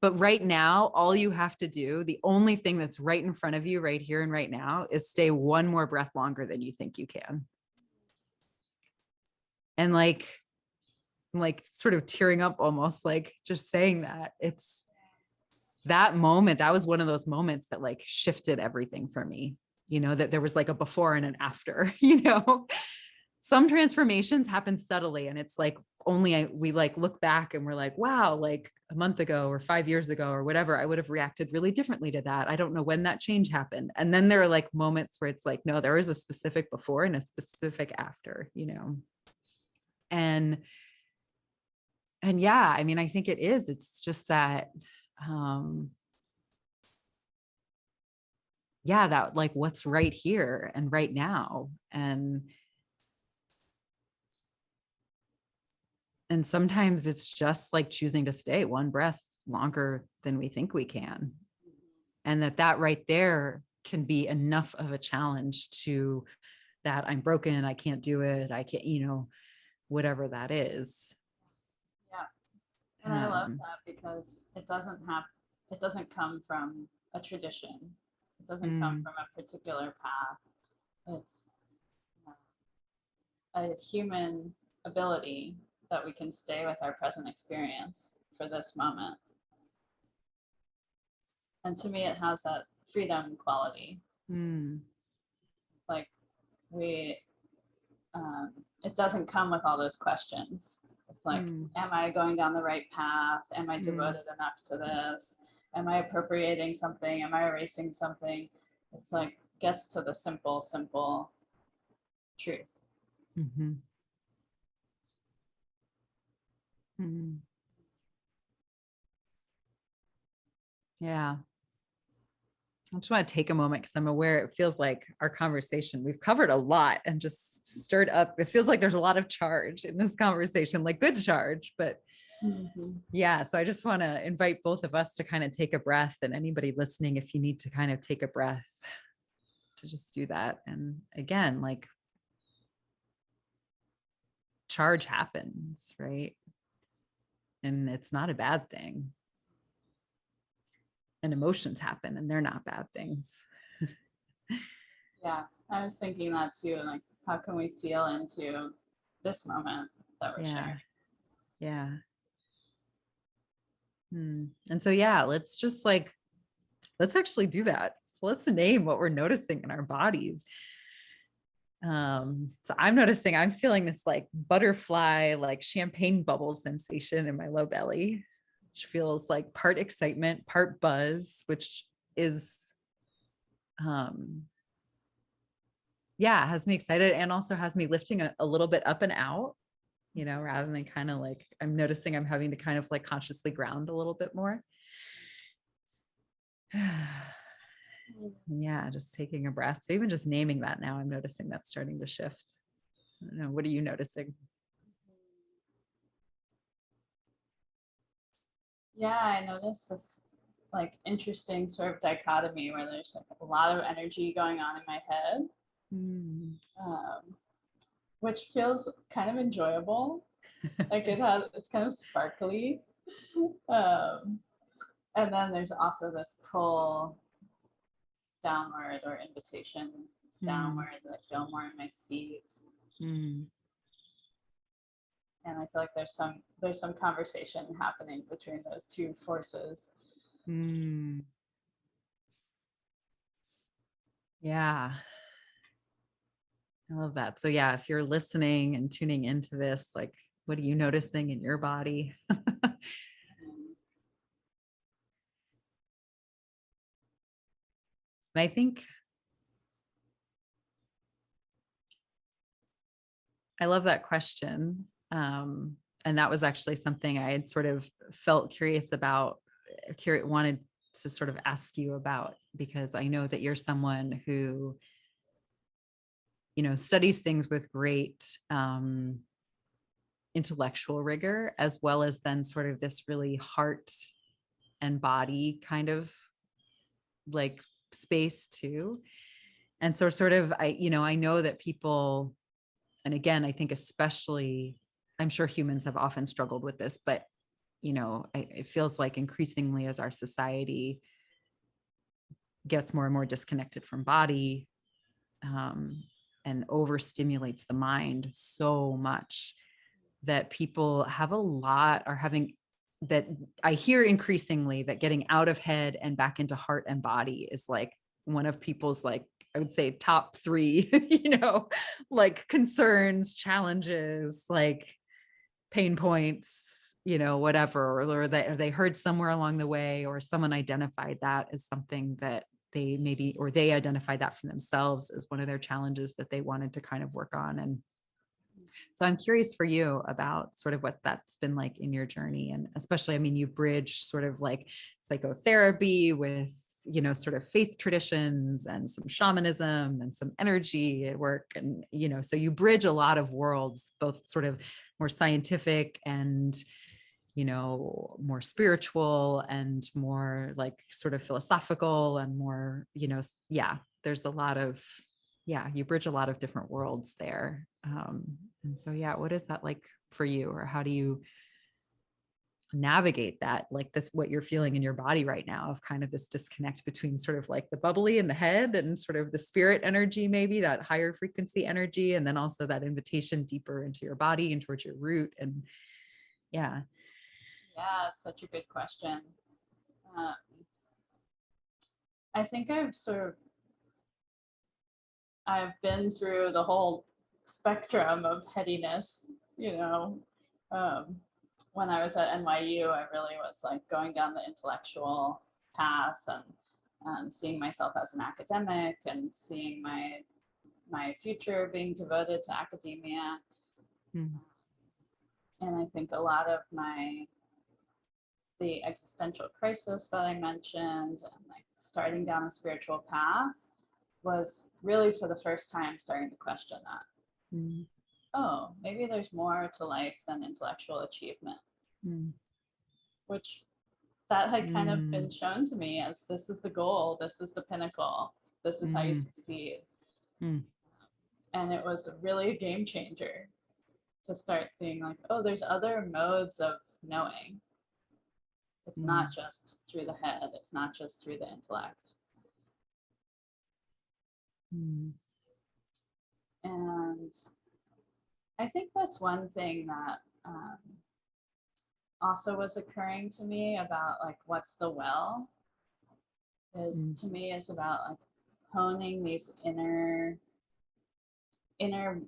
but right now, all you have to do, the only thing that's right in front of you right here and right now is stay one more breath longer than you think you can. And like sort of tearing up almost like just saying that. It's that moment. That was one of those moments that like shifted everything for me, you know, that there was like a before and an after, you know. Some transformations happen subtly and it's like we like look back and we're like, wow, like a month ago or 5 years ago or whatever, I would have reacted really differently to that. I don't know when that change happened. And then there are like moments where it's like, no, there is a specific before and a specific after, you know. And yeah, I mean, I think it is. It's just that, that like what's right here and right now. And sometimes it's just like choosing to stay one breath longer than we think we can. And that right there can be enough of a challenge to that I'm broken, I can't do it, I can't, you know, whatever that is. Yeah. And I love that because it doesn't have it doesn't come from a tradition. It doesn't come from a particular path. It's a human ability that we can stay with our present experience for this moment. And to me, it has that freedom quality. Like we, it doesn't come with all those questions. It's like, am I going down the right path? Am I devoted enough to this? Am I appropriating something? Am I erasing something? It's like, gets to the simple truth. Yeah. I just want to take a moment because I'm aware it feels like our conversation, we've covered a lot and just stirred up. It feels like there's a lot of charge in this conversation, like good charge, but yeah. So I just want to invite both of us to kind of take a breath, and anybody listening, if you need to kind of take a breath, to just do that. And again, like charge happens, right? And it's not a bad thing. And emotions happen and they're not bad things. Yeah, I was thinking that too. Like, how can we feel into this moment that we're sharing? Yeah. And so, yeah, let's just like, let's actually do that. So let's name what we're noticing in our bodies. So I'm noticing, I'm feeling this like butterfly, like champagne bubble sensation in my low belly, which feels like part excitement, part buzz, which is, yeah, has me excited and also has me lifting a little bit up and out, you know, rather than kind of like, I'm noticing I'm having to kind of like consciously ground a little bit more. Yeah, just taking a breath. So even just naming that now, I'm noticing that's starting to shift. I don't know. What are you noticing? Yeah, I noticed this like interesting sort of dichotomy where there's like a lot of energy going on in my head, which feels kind of enjoyable. Like it's kind of sparkly. And then there's also this pull downward or invitation downward that I feel more in my seat. And I feel like there's some conversation happening between those two forces. Yeah. I love that. So yeah, if you're listening and tuning into this, like, what are you noticing in your body? And I think I love that question. And that was actually something I had sort of felt curious about, wanted to sort of ask you about, because I know that you're someone who, you know, studies things with great intellectual rigor, as well as then sort of this really heart and body kind of like space too. And so sort of, I know that people, and again, I think especially, I'm sure humans have often struggled with this, but, you know, it feels like increasingly as our society gets more and more disconnected from body, and overstimulates the mind so much, that people are having, that I hear increasingly that getting out of head and back into heart and body is like one of people's, like, I would say top 3, you know, like concerns, challenges, like pain points, you know, whatever, or they heard somewhere along the way, or someone identified that as something that they maybe, or they identified that for themselves as one of their challenges that they wanted to kind of work on. And so I'm curious for you about sort of what that's been like in your journey. And especially, I mean, you bridge sort of like psychotherapy with, you know, sort of faith traditions and some shamanism and some energy work. And, you know, so you bridge a lot of worlds, both sort of more scientific and, you know, more spiritual and more like sort of philosophical and more, you know, yeah, there's a lot of, yeah, you bridge a lot of different worlds there. And so, yeah, what is that like for you, or how do you navigate that. Like that's what you're feeling in your body right now, of kind of this disconnect between sort of like the bubbly in the head and sort of the spirit energy, maybe that higher frequency energy, and then also that invitation deeper into your body and towards your root. And yeah. Yeah, it's such a good question. I think I've been through the whole spectrum of headiness, you know. When I was at NYU, I really was like going down the intellectual path and seeing myself as an academic and seeing my future being devoted to academia. Mm. And I think a lot of the existential crisis that I mentioned and like starting down a spiritual path was really for the first time starting to question that. Mm. Oh, maybe there's more to life than intellectual achievement. Mm. Which that had kind of been shown to me as this is the goal, this is the pinnacle, this is how you succeed. And it was really a game changer to start seeing like, oh, there's other modes of knowing. It's not just through the head, it's not just through the intellect. And I think that's one thing that also was occurring to me about like what's the well is to me is about like honing these inner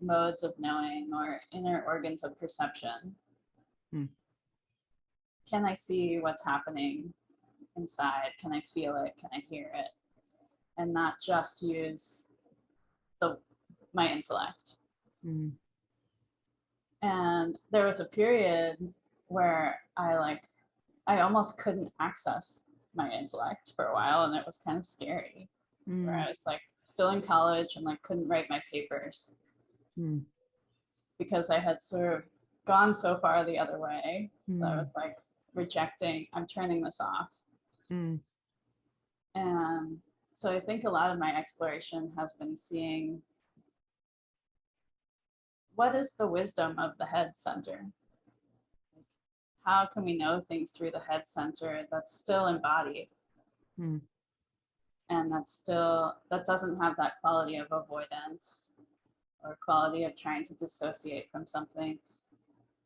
modes of knowing or inner organs of perception. Can I see what's happening inside? Can I feel it? Can I hear it? And not just use my intellect. And there was a period where I almost couldn't access my intellect for a while, and it was kind of scary. Where I was like still in college and like couldn't write my papers because I had sort of gone so far the other way that I was like rejecting, I'm turning this off. And so I think a lot of my exploration has been seeing what is the wisdom of the head center? How can we know things through the head center that's still embodied? And that doesn't have that quality of avoidance or quality of trying to dissociate from something,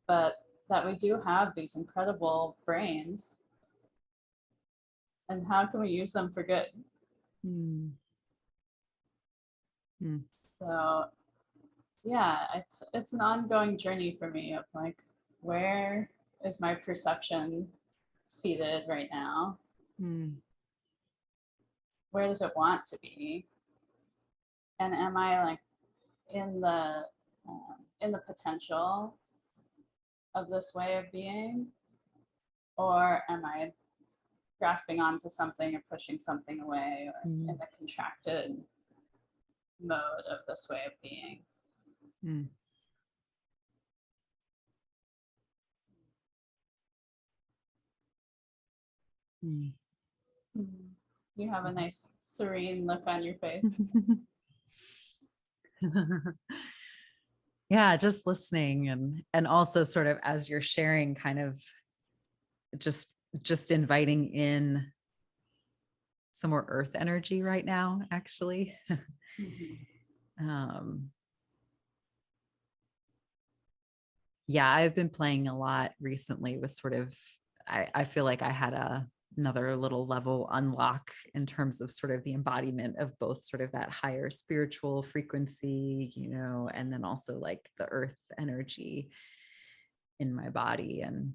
but that we do have these incredible brains, and how can we use them for good? So yeah, it's an ongoing journey for me of like, where is my perception seated right now? Where does it want to be? And am I like in the potential of this way of being, or am I grasping onto something or pushing something away, or in the contracted mode of this way of being? You have a nice serene look on your face. Yeah, just listening and also sort of as you're sharing, kind of just inviting in some more earth energy right now, actually. Yeah, I've been playing a lot recently with sort of, I feel like I had another little level unlock in terms of sort of the embodiment of both sort of that higher spiritual frequency, you know, and then also like the earth energy in my body. And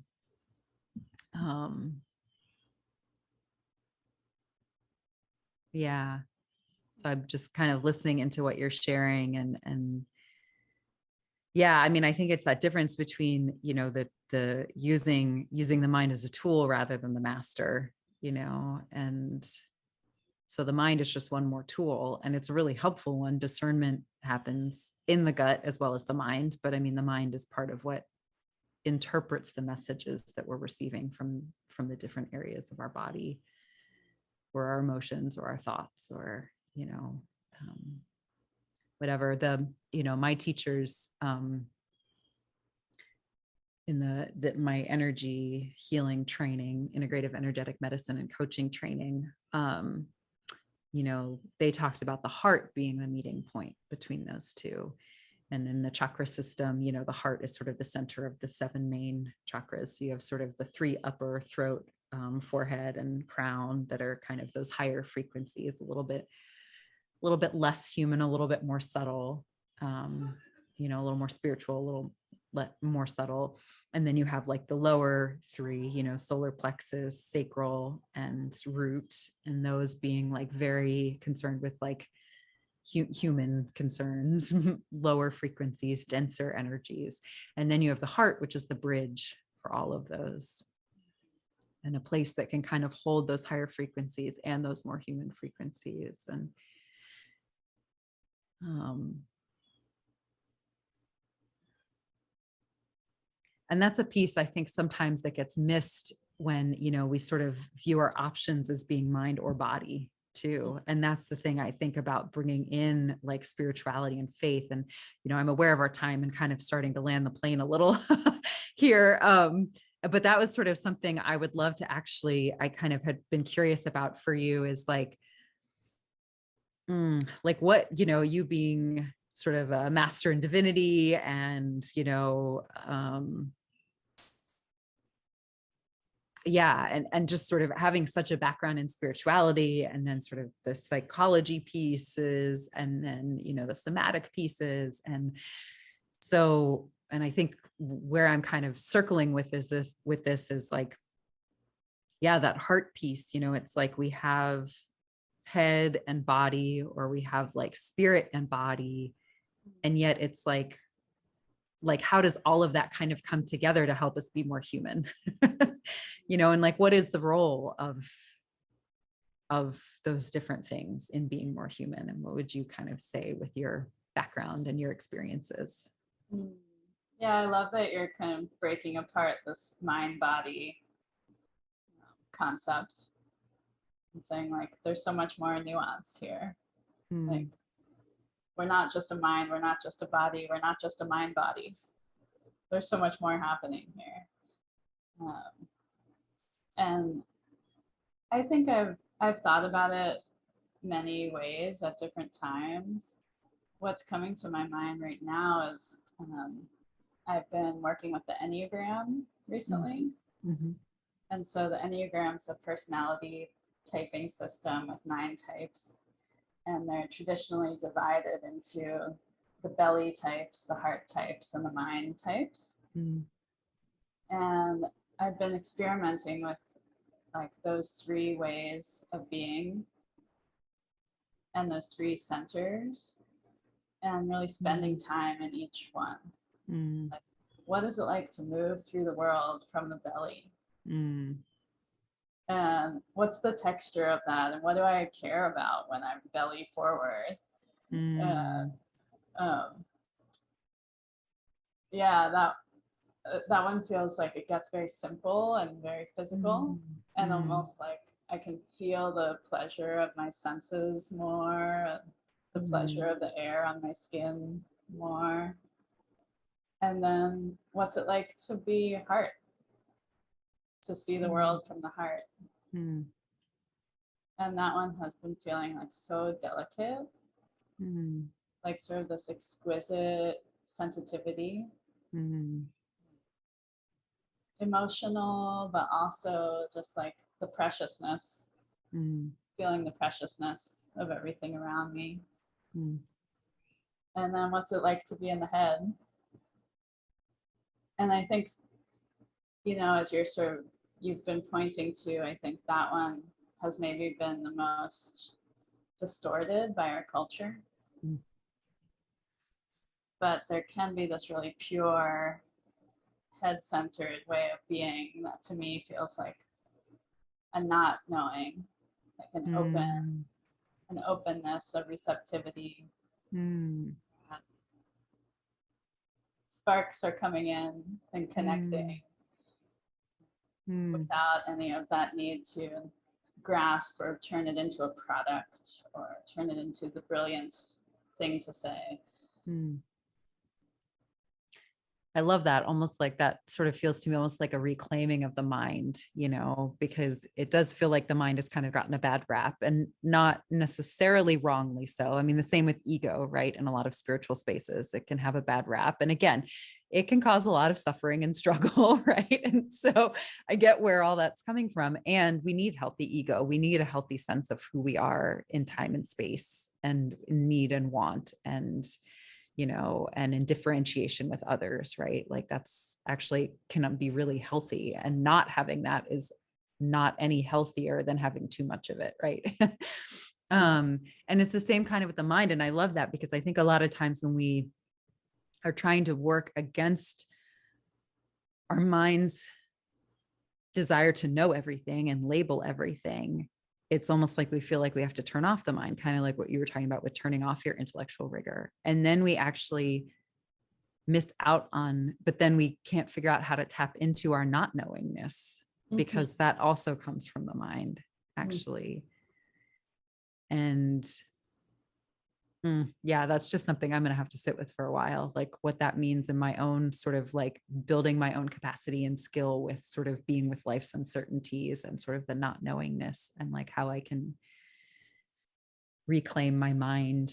yeah, so I'm just kind of listening into what you're sharing, and yeah, I mean, I think it's that difference between, you know, the using the mind as a tool rather than the master, you know. And so the mind is just one more tool, and it's a really helpful one. Discernment happens in the gut as well as the mind, but I mean, the mind is part of what interprets the messages that we're receiving from the different areas of our body, or our emotions, or our thoughts, or, you know, whatever. You know, my teachers my energy healing training, integrative energetic medicine and coaching training, they talked about the heart being the meeting point between those two. And in the chakra system, the heart is sort of the center of the 7 main chakras. So you have sort of the 3 upper throat, forehead and crown that are kind of those higher frequencies, a little bit less human, a little bit more subtle, a little more spiritual, a little more subtle. And then you have like the lower 3, solar plexus, sacral, and root, and those being like very concerned with like human concerns, lower frequencies, denser energies. And then you have the heart, which is the bridge for all of those, and a place that can kind of hold those higher frequencies and those more human frequencies. And that's a piece I think sometimes that gets missed when, we sort of view our options as being mind or body too. And that's the thing I think about bringing in like spirituality and faith. And, I'm aware of our time and kind of starting to land the plane a little here. But that was sort of something I would love to I kind of had been curious about for you, is like what, you being sort of a master in divinity and, and just sort of having such a background in spirituality, and then sort of the psychology pieces, and then, the somatic pieces. And so, and I think where I'm kind of circling with this is like, that heart piece, it's like we have head and body, or we have like spirit and body. And yet it's like, how does all of that kind of come together to help us be more human? And like, what is the role of those different things in being more human? And what would you kind of say with your background and your experiences? Yeah, I love that you're kind of breaking apart this mind-body concept and saying like, there's so much more nuance here. Like, we're not just a mind, we're not just a body, we're not just a mind body. There's so much more happening here. And I think I've thought about it many ways at different times. What's coming to my mind right now is I've been working with the Enneagram recently. Mm-hmm. And so the Enneagram's a personality typing system with 9 types. And they're traditionally divided into the belly types, the heart types, and the mind types. And I've been experimenting with like those 3 ways of being and those 3 centers, and really spending time in each one. Like, what is it like to move through the world from the belly? And what's the texture of that? And what do I care about when I'm belly forward? That one feels like it gets very simple and very physical, and almost like I can feel the pleasure of my senses more, the pleasure of the air on my skin more. And then what's it like to be heart? To see the world from the heart. And that one has been feeling like so delicate, like sort of this exquisite sensitivity, emotional, but also just like the preciousness, feeling the preciousness of everything around me. And then what's it like to be in the head? And I think, as you've been pointing to, I think that one has maybe been the most distorted by our culture. But there can be this really pure, head-centered way of being that to me feels like a not knowing, like an openness, a receptivity. Sparks are coming in and connecting without any of that need to grasp or turn it into a product or turn it into the brilliant thing to say. I love that. Almost like that sort of feels to me almost like a reclaiming of the mind, because it does feel like the mind has kind of gotten a bad rap, and not necessarily wrongly so. I mean, the same with ego, right? In a lot of spiritual spaces, it can have a bad rap. And again, it can cause a lot of suffering and struggle, right? And so I get where all that's coming from. And we need healthy ego. We need a healthy sense of who we are in time and space, and need and want, and and in differentiation with others, right? Like that's actually can be really healthy, and not having that is not any healthier than having too much of it, right? And it's the same kind of with the mind. And I love that, because I think a lot of times when we are trying to work against our mind's desire to know everything and label everything, it's almost like we feel like we have to turn off the mind, kind of like what you were talking about with turning off your intellectual rigor. And then we actually miss out on, but then we can't figure out how to tap into our not knowingness, because that also comes from the mind, actually. And yeah, that's just something I'm going to have to sit with for a while, like what that means in my own sort of like building my own capacity and skill with sort of being with life's uncertainties and sort of the not knowingness, and like how I can reclaim my mind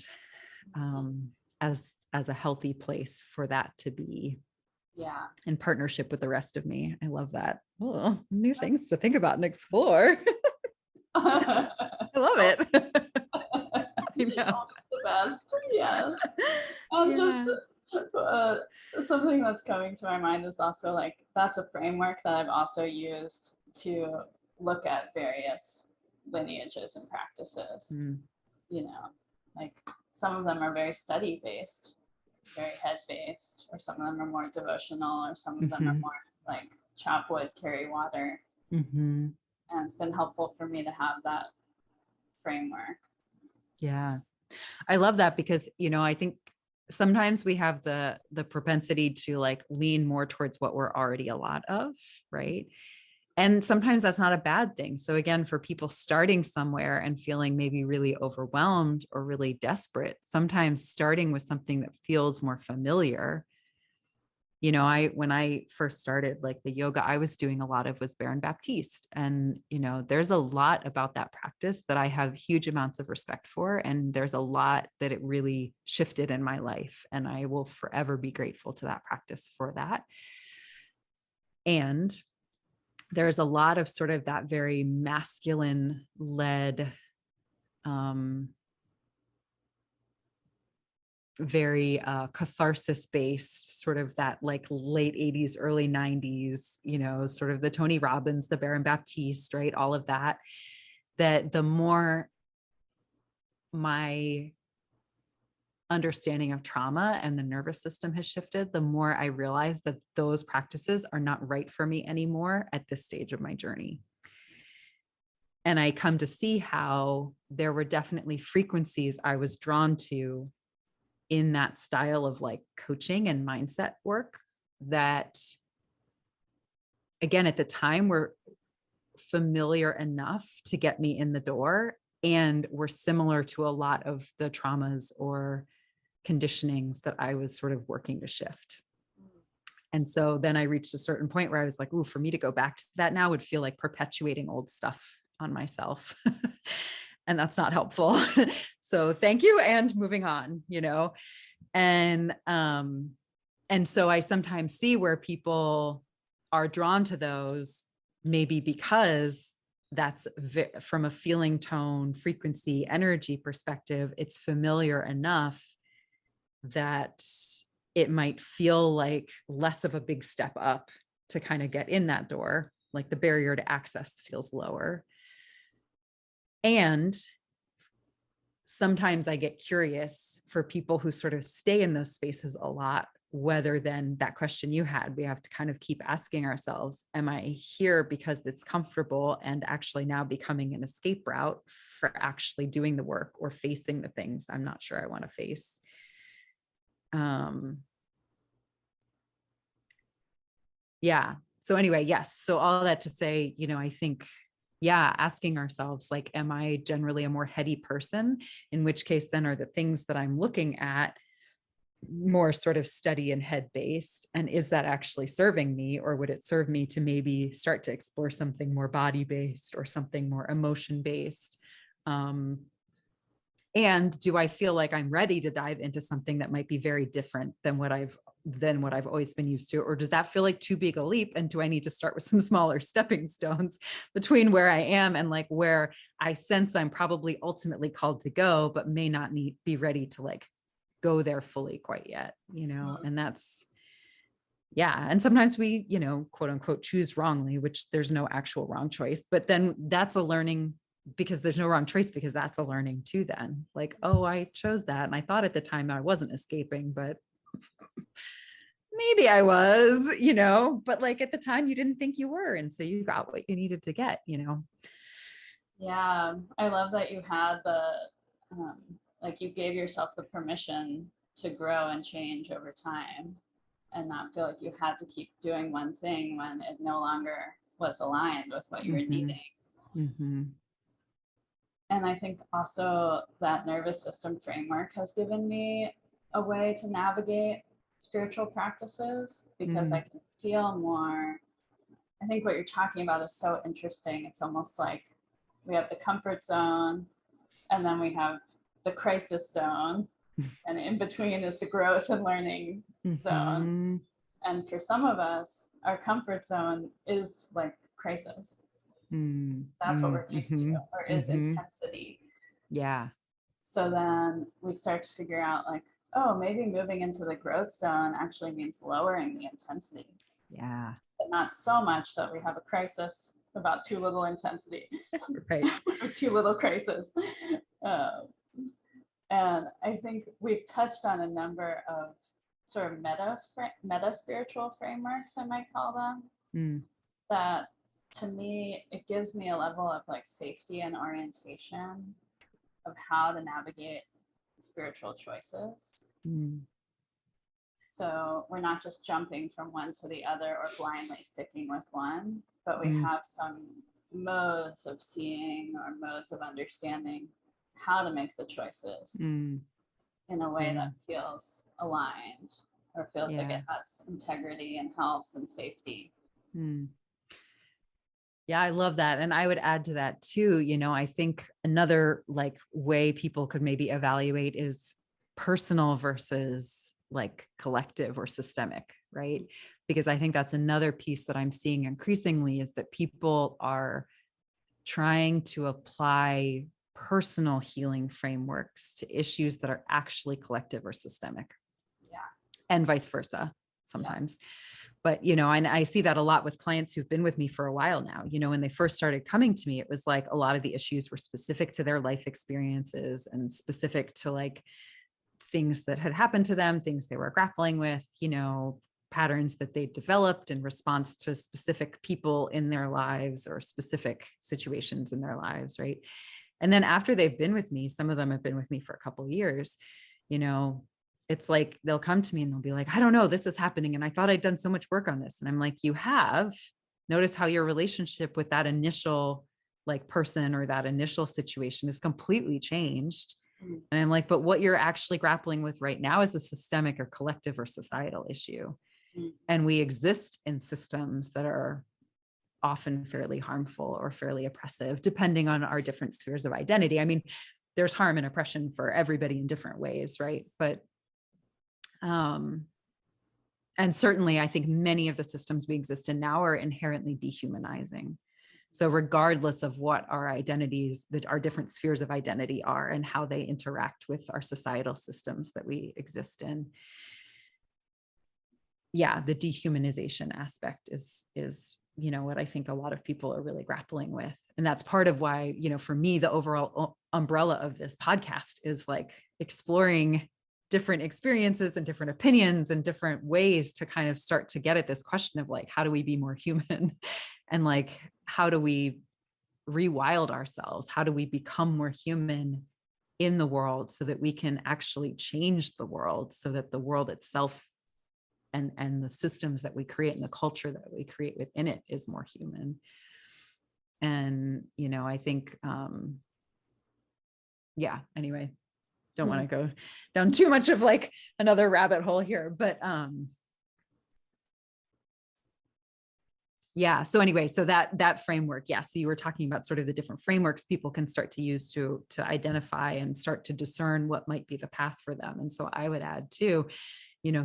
as a healthy place for that to be in partnership with the rest of me. I love that. Oh, new things to think about and explore. I love it. I know. The best. Yeah. And just something that's coming to my mind is also like, that's a framework that I've also used to look at various lineages and practices. Like some of them are very study based, very head based, or some of them are more devotional, or some of them are more like chop wood, carry water. And it's been helpful for me to have that framework. Yeah. I love that, because, I think sometimes we have the propensity to like lean more towards what we're already a lot of, right? And sometimes that's not a bad thing. So again, for people starting somewhere and feeling maybe really overwhelmed or really desperate, sometimes starting with something that feels more familiar. When I first started, like the yoga I was doing a lot of was Baron Baptiste. And, there's a lot about that practice that I have huge amounts of respect for. And there's a lot that it really shifted in my life. And I will forever be grateful to that practice for that. And there's a lot of sort of that very masculine led, very catharsis based, sort of that like late 80s, early 90s, sort of the Tony Robbins, the Baron Baptiste, right? All of that, that the more my understanding of trauma and the nervous system has shifted, the more I realize that those practices are not right for me anymore at this stage of my journey. And I come to see how there were definitely frequencies I was drawn to in that style of like coaching and mindset work that, again, at the time were familiar enough to get me in the door, and were similar to a lot of the traumas or conditionings that I was sort of working to shift. And so then I reached a certain point where I was like, ooh, for me to go back to that now would feel like perpetuating old stuff on myself. And that's not helpful. So thank you. And moving on, and so I sometimes see where people are drawn to those, maybe because that's from a feeling, tone, frequency, energy perspective, it's familiar enough that it might feel like less of a big step up to kind of get in that door. Like the barrier to access feels lower. And sometimes I get curious for people who sort of stay in those spaces a lot, whether then that question you had, we have to kind of keep asking ourselves, am I here because it's comfortable and actually now becoming an escape route for actually doing the work or facing the things I'm not sure I want to face? Yeah. So anyway, yes. So all that to say, I think, asking ourselves, like, am I generally a more heady person? In which case then are the things that I'm looking at more sort of study and head based? And is that actually serving me, or would it serve me to maybe start to explore something more body based or something more emotion based? And do I feel like I'm ready to dive into something that might be very different than what I've always been used to? Or does that feel like too big a leap? And do I need to start with some smaller stepping stones between where I am and like where I sense I'm probably ultimately called to go, but may not be ready to like go there fully quite yet, you know? And that's, yeah. And sometimes we, you know, quote unquote, choose wrongly, which there's no actual wrong choice, but then that's a learning, because there's no wrong choice, because that's a learning too then. Like, oh, I chose that. And I thought at the time I wasn't escaping, but maybe I was, you know, but like at the time you didn't think you were. And so you got what you needed to get, you know? Yeah, I love that you had like you gave yourself the permission to grow and change over time and not feel like you had to keep doing one thing when it no longer was aligned with what you were needing. Mm-hmm. And I think also that nervous system framework has given me a way to navigate spiritual practices because I can feel more. I think what you're talking about is so interesting. It's almost like we have the comfort zone, and then we have the crisis zone, and in between is the growth and learning zone. And for some of us, our comfort zone is like crisis. That's what we're used to, or is intensity. Yeah. So then we start to figure out like, oh, maybe moving into the growth zone actually means lowering the intensity. Yeah. But not so much that we have a crisis about too little intensity. Right. Or too little crisis. And I think we've touched on a number of sort of meta spiritual frameworks, I might call them, that to me, it gives me a level of like safety and orientation of how to navigate spiritual choices. So we're not just jumping from one to the other or blindly sticking with one, but we have some modes of seeing or modes of understanding how to make the choices in a way that feels aligned or feels like it has integrity and health and safety. Yeah, I love that. And I would add to that too, you know, I think another like way people could maybe evaluate is personal versus like collective or systemic, right? Because I think that's another piece that I'm seeing increasingly is that people are trying to apply personal healing frameworks to issues that are actually collective or systemic. Yeah. And vice versa sometimes. Yes. But, you know, and I see that a lot with clients who've been with me for a while now. You know, when they first started coming to me, it was like a lot of the issues were specific to their life experiences and specific to like things that had happened to them, things they were grappling with, you know, patterns that they developed in response to specific people in their lives or specific situations in their lives, right? And then after they've been with me, some of them have been with me for a couple of years, you know, it's like they'll come to me and they'll be like, I don't know, this is happening. And I thought I'd done so much work on this. And I'm like, you have. Notice how your relationship with that initial like person or that initial situation is completely changed. And I'm like, but what you're actually grappling with right now is a systemic or collective or societal issue. And we exist in systems that are often fairly harmful or fairly oppressive, depending on our different spheres of identity. I mean, there's harm and oppression for everybody in different ways, right? But and certainly I think many of the systems we exist in now are inherently dehumanizing. So regardless of what our identities, that our different spheres of identity are and how they interact with our societal systems that we exist in. Yeah, the dehumanization aspect is, you know, what I think a lot of people are really grappling with. And that's part of why, you know, for me, the overall umbrella of this podcast is like exploring different experiences and different opinions and different ways to kind of start to get at this question of like, how do we be more human? And like, how do we rewild ourselves? How do we become more human in the world so that we can actually change the world so that the world itself and the systems that we create and the culture that we create within it is more human. And, you know, I think, yeah, anyway, don't want to go down too much of like another rabbit hole here, but yeah. So anyway, so that framework, yeah. So you were talking about sort of the different frameworks people can start to use to identify and start to discern what might be the path for them. And so I would add too,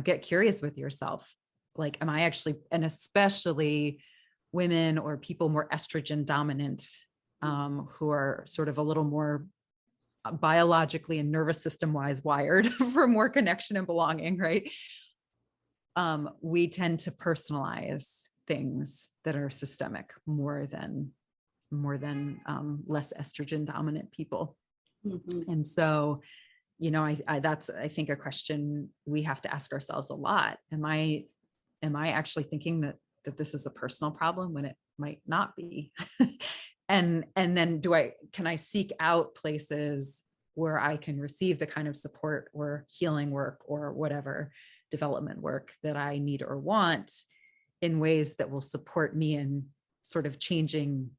get curious with yourself. Like, am I actually, and especially women or people more estrogen dominant, who are sort of a little more biologically and nervous system wise wired for more connection and belonging, right? We tend to personalize things that are systemic more than less estrogen dominant people. Mm-hmm. And so, that's, I think, a question we have to ask ourselves a lot. Am I actually thinking that this is a personal problem when it might not be? and then can I seek out places where I can receive the kind of support or healing work or whatever development work that I need or want, in ways that will support me in sort of changing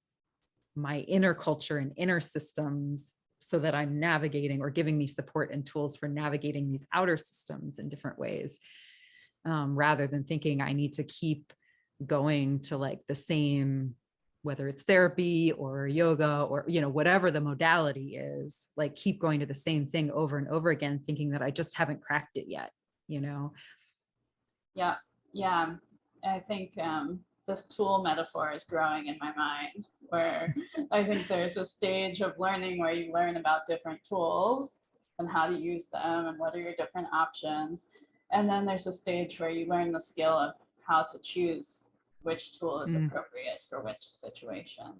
my inner culture and inner systems, so that I'm navigating or giving me support and tools for navigating these outer systems in different ways, rather than thinking I need to keep going to like the same, whether it's therapy or yoga or, whatever the modality is, like keep going to the same thing over and over again, thinking that I just haven't cracked it yet, Yeah. Yeah. I think this tool metaphor is growing in my mind, where I think there's a stage of learning where you learn about different tools and how to use them and what are your different options. And then there's a stage where you learn the skill of how to choose which tool is appropriate for which situation.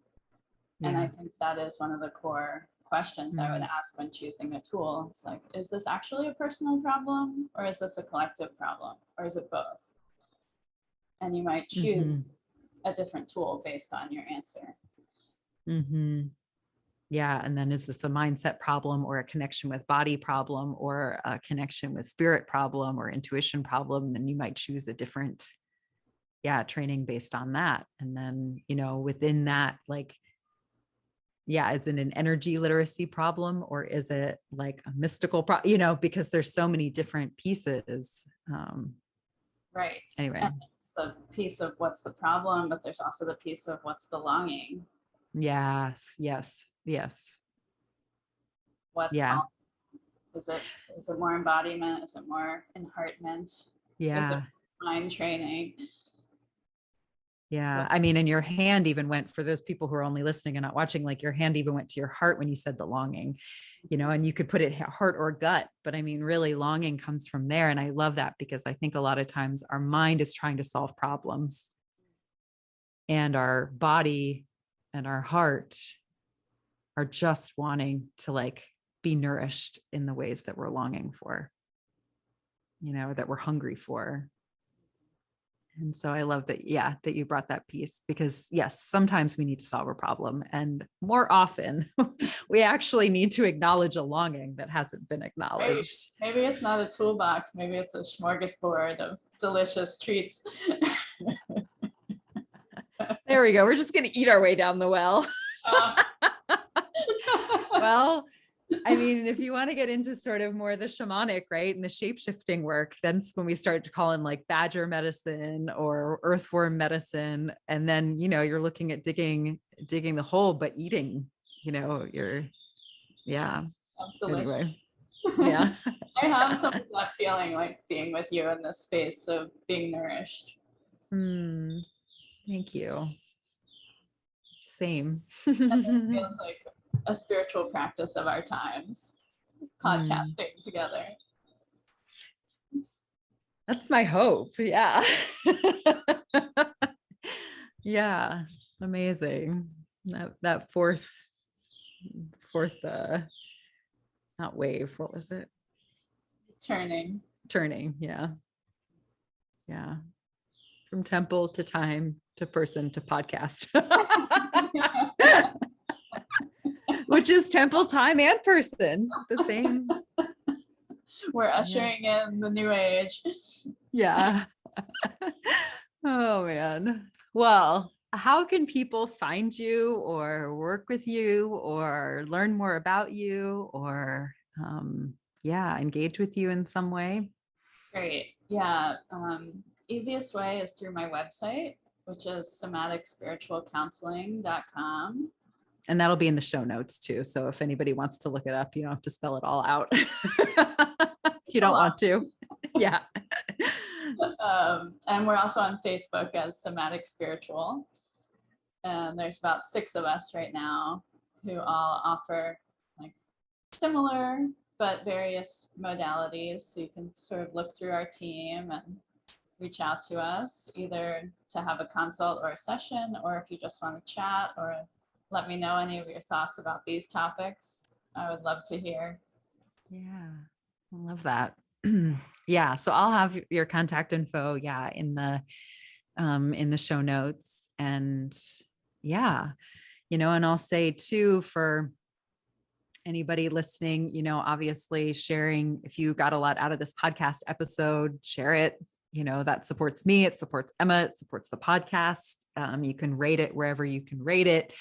Yeah. And I think that is one of the core questions I would ask when choosing a tool. It's like, is this actually a personal problem, or is this a collective problem, or is it both? And you might choose a different tool based on your answer. Mm-hmm. Yeah. And then is this a mindset problem or a connection with body problem or a connection with spirit problem or intuition problem? Then you might choose a different, training based on that. And then, within that, like, is it an energy literacy problem, or is it like a mystical problem, because there's so many different pieces. Right. Anyway. And the piece of what's the problem, but there's also the piece of what's the longing. Yes. What's calling? Is it more embodiment? Is it more enheartment? Yeah. Is it mind training? Yeah. I mean, and your hand even went, for those people who are only listening and not watching, like your hand even went to your heart when you said the longing, and you could put it heart or gut, but I mean, really longing comes from there. And I love that, because I think a lot of times our mind is trying to solve problems, and our body and our heart are just wanting to like be nourished in the ways that we're longing for, that we're hungry for. And so I love that, that you brought that piece, because yes, sometimes we need to solve a problem, and more often we actually need to acknowledge a longing that hasn't been acknowledged. Maybe it's not a toolbox. Maybe it's a smorgasbord of delicious treats. There we go. We're just going to eat our way down the well. Well, I mean, if you want to get into sort of more the shamanic, right, and the shape-shifting work, that's when we start to call in like badger medicine or earthworm medicine. And then, you're looking at digging the hole, but eating, Sounds delicious. Anyway, yeah. I have some of that feeling, like being with you in this space of being nourished. Thank you. Same. And it feels like a spiritual practice of our times, podcasting together. That's my hope. Yeah. Yeah. Amazing. That fourth, not wave. What was it? Turning. Yeah. From temple to time to person to podcast. Which is temple, time, and person. The same. We're ushering in the new age. Yeah. Oh, man. Well, how can people find you or work with you or learn more about you or engage with you in some way? Great. Yeah. Easiest way is through my website, which is somaticspiritualcounseling.com. And that'll be in the show notes too. So if anybody wants to look it up, you don't have to spell it all out if you don't want to. Yeah. And we're also on Facebook as Somatic Spiritual. And there's about 6 of us right now who all offer like similar but various modalities. So you can sort of look through our team and reach out to us either to have a consult or a session, or if you just want to chat or let me know any of your thoughts about these topics. I would love to hear. Yeah, I love that. Yeah, so I'll have your contact info, in the show notes. And and I'll say too, for anybody listening, obviously sharing, if you got a lot out of this podcast episode, share it. That supports me, it supports Emma, it supports the podcast. You can rate it wherever you can rate it.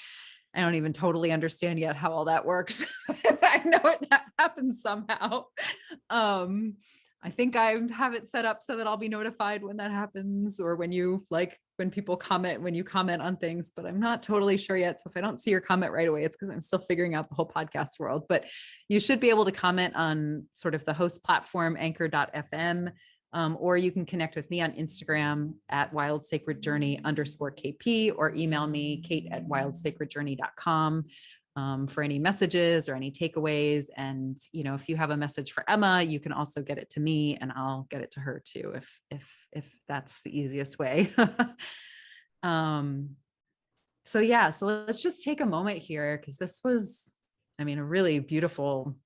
I don't even totally understand yet how all that works. I know it happens somehow. I think I have it set up so that I'll be notified when that happens, or when you when people comment, when you comment on things, but I'm not totally sure yet. So if I don't see your comment right away, it's because I'm still figuring out the whole podcast world. But you should be able to comment on sort of the host platform, anchor.fm. Or you can connect with me on Instagram at wildsacredjourney_KP, or email me, kate@wildsacredjourney.com, for any messages or any takeaways. And, if you have a message for Emma, you can also get it to me and I'll get it to her too, if that's the easiest way. So let's just take a moment here, because this was, a really beautiful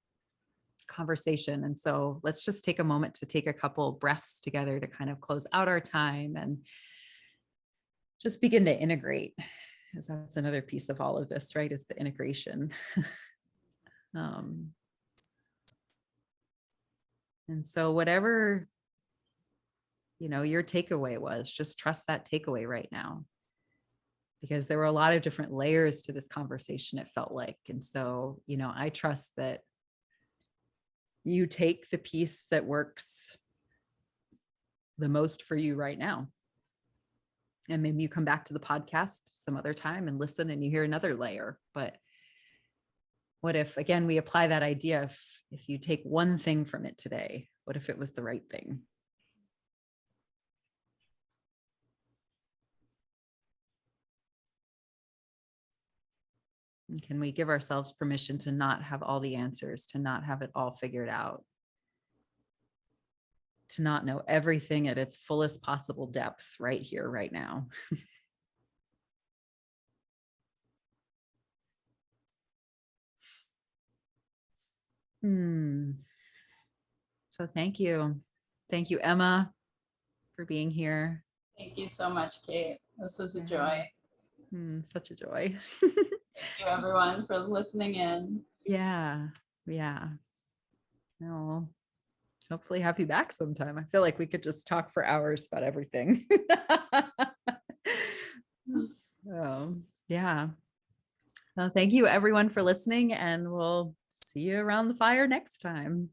conversation. And so let's just take a moment to take a couple breaths together to kind of close out our time and just begin to integrate, because that's another piece of all of this, right? Is the integration. And so whatever, your takeaway was, just trust that takeaway right now, because there were a lot of different layers to this conversation, it felt like. And so, I trust that you take the piece that works the most for you right now. And maybe you come back to the podcast some other time and listen and you hear another layer. But what if, again, we apply that idea, if you take one thing from it today, what if it was the right thing? And can we give ourselves permission to not have all the answers, to not have it all figured out, to not know everything at its fullest possible depth right here, right now? So thank you. Thank you, Emma, for being here. Thank you so much, Kate. This was a joy. Such a joy. Thank you, everyone, for listening in. Yeah. Well, hopefully have you back sometime. I feel like we could just talk for hours about everything. So, yeah. Well, thank you, everyone, for listening, and we'll see you around the fire next time.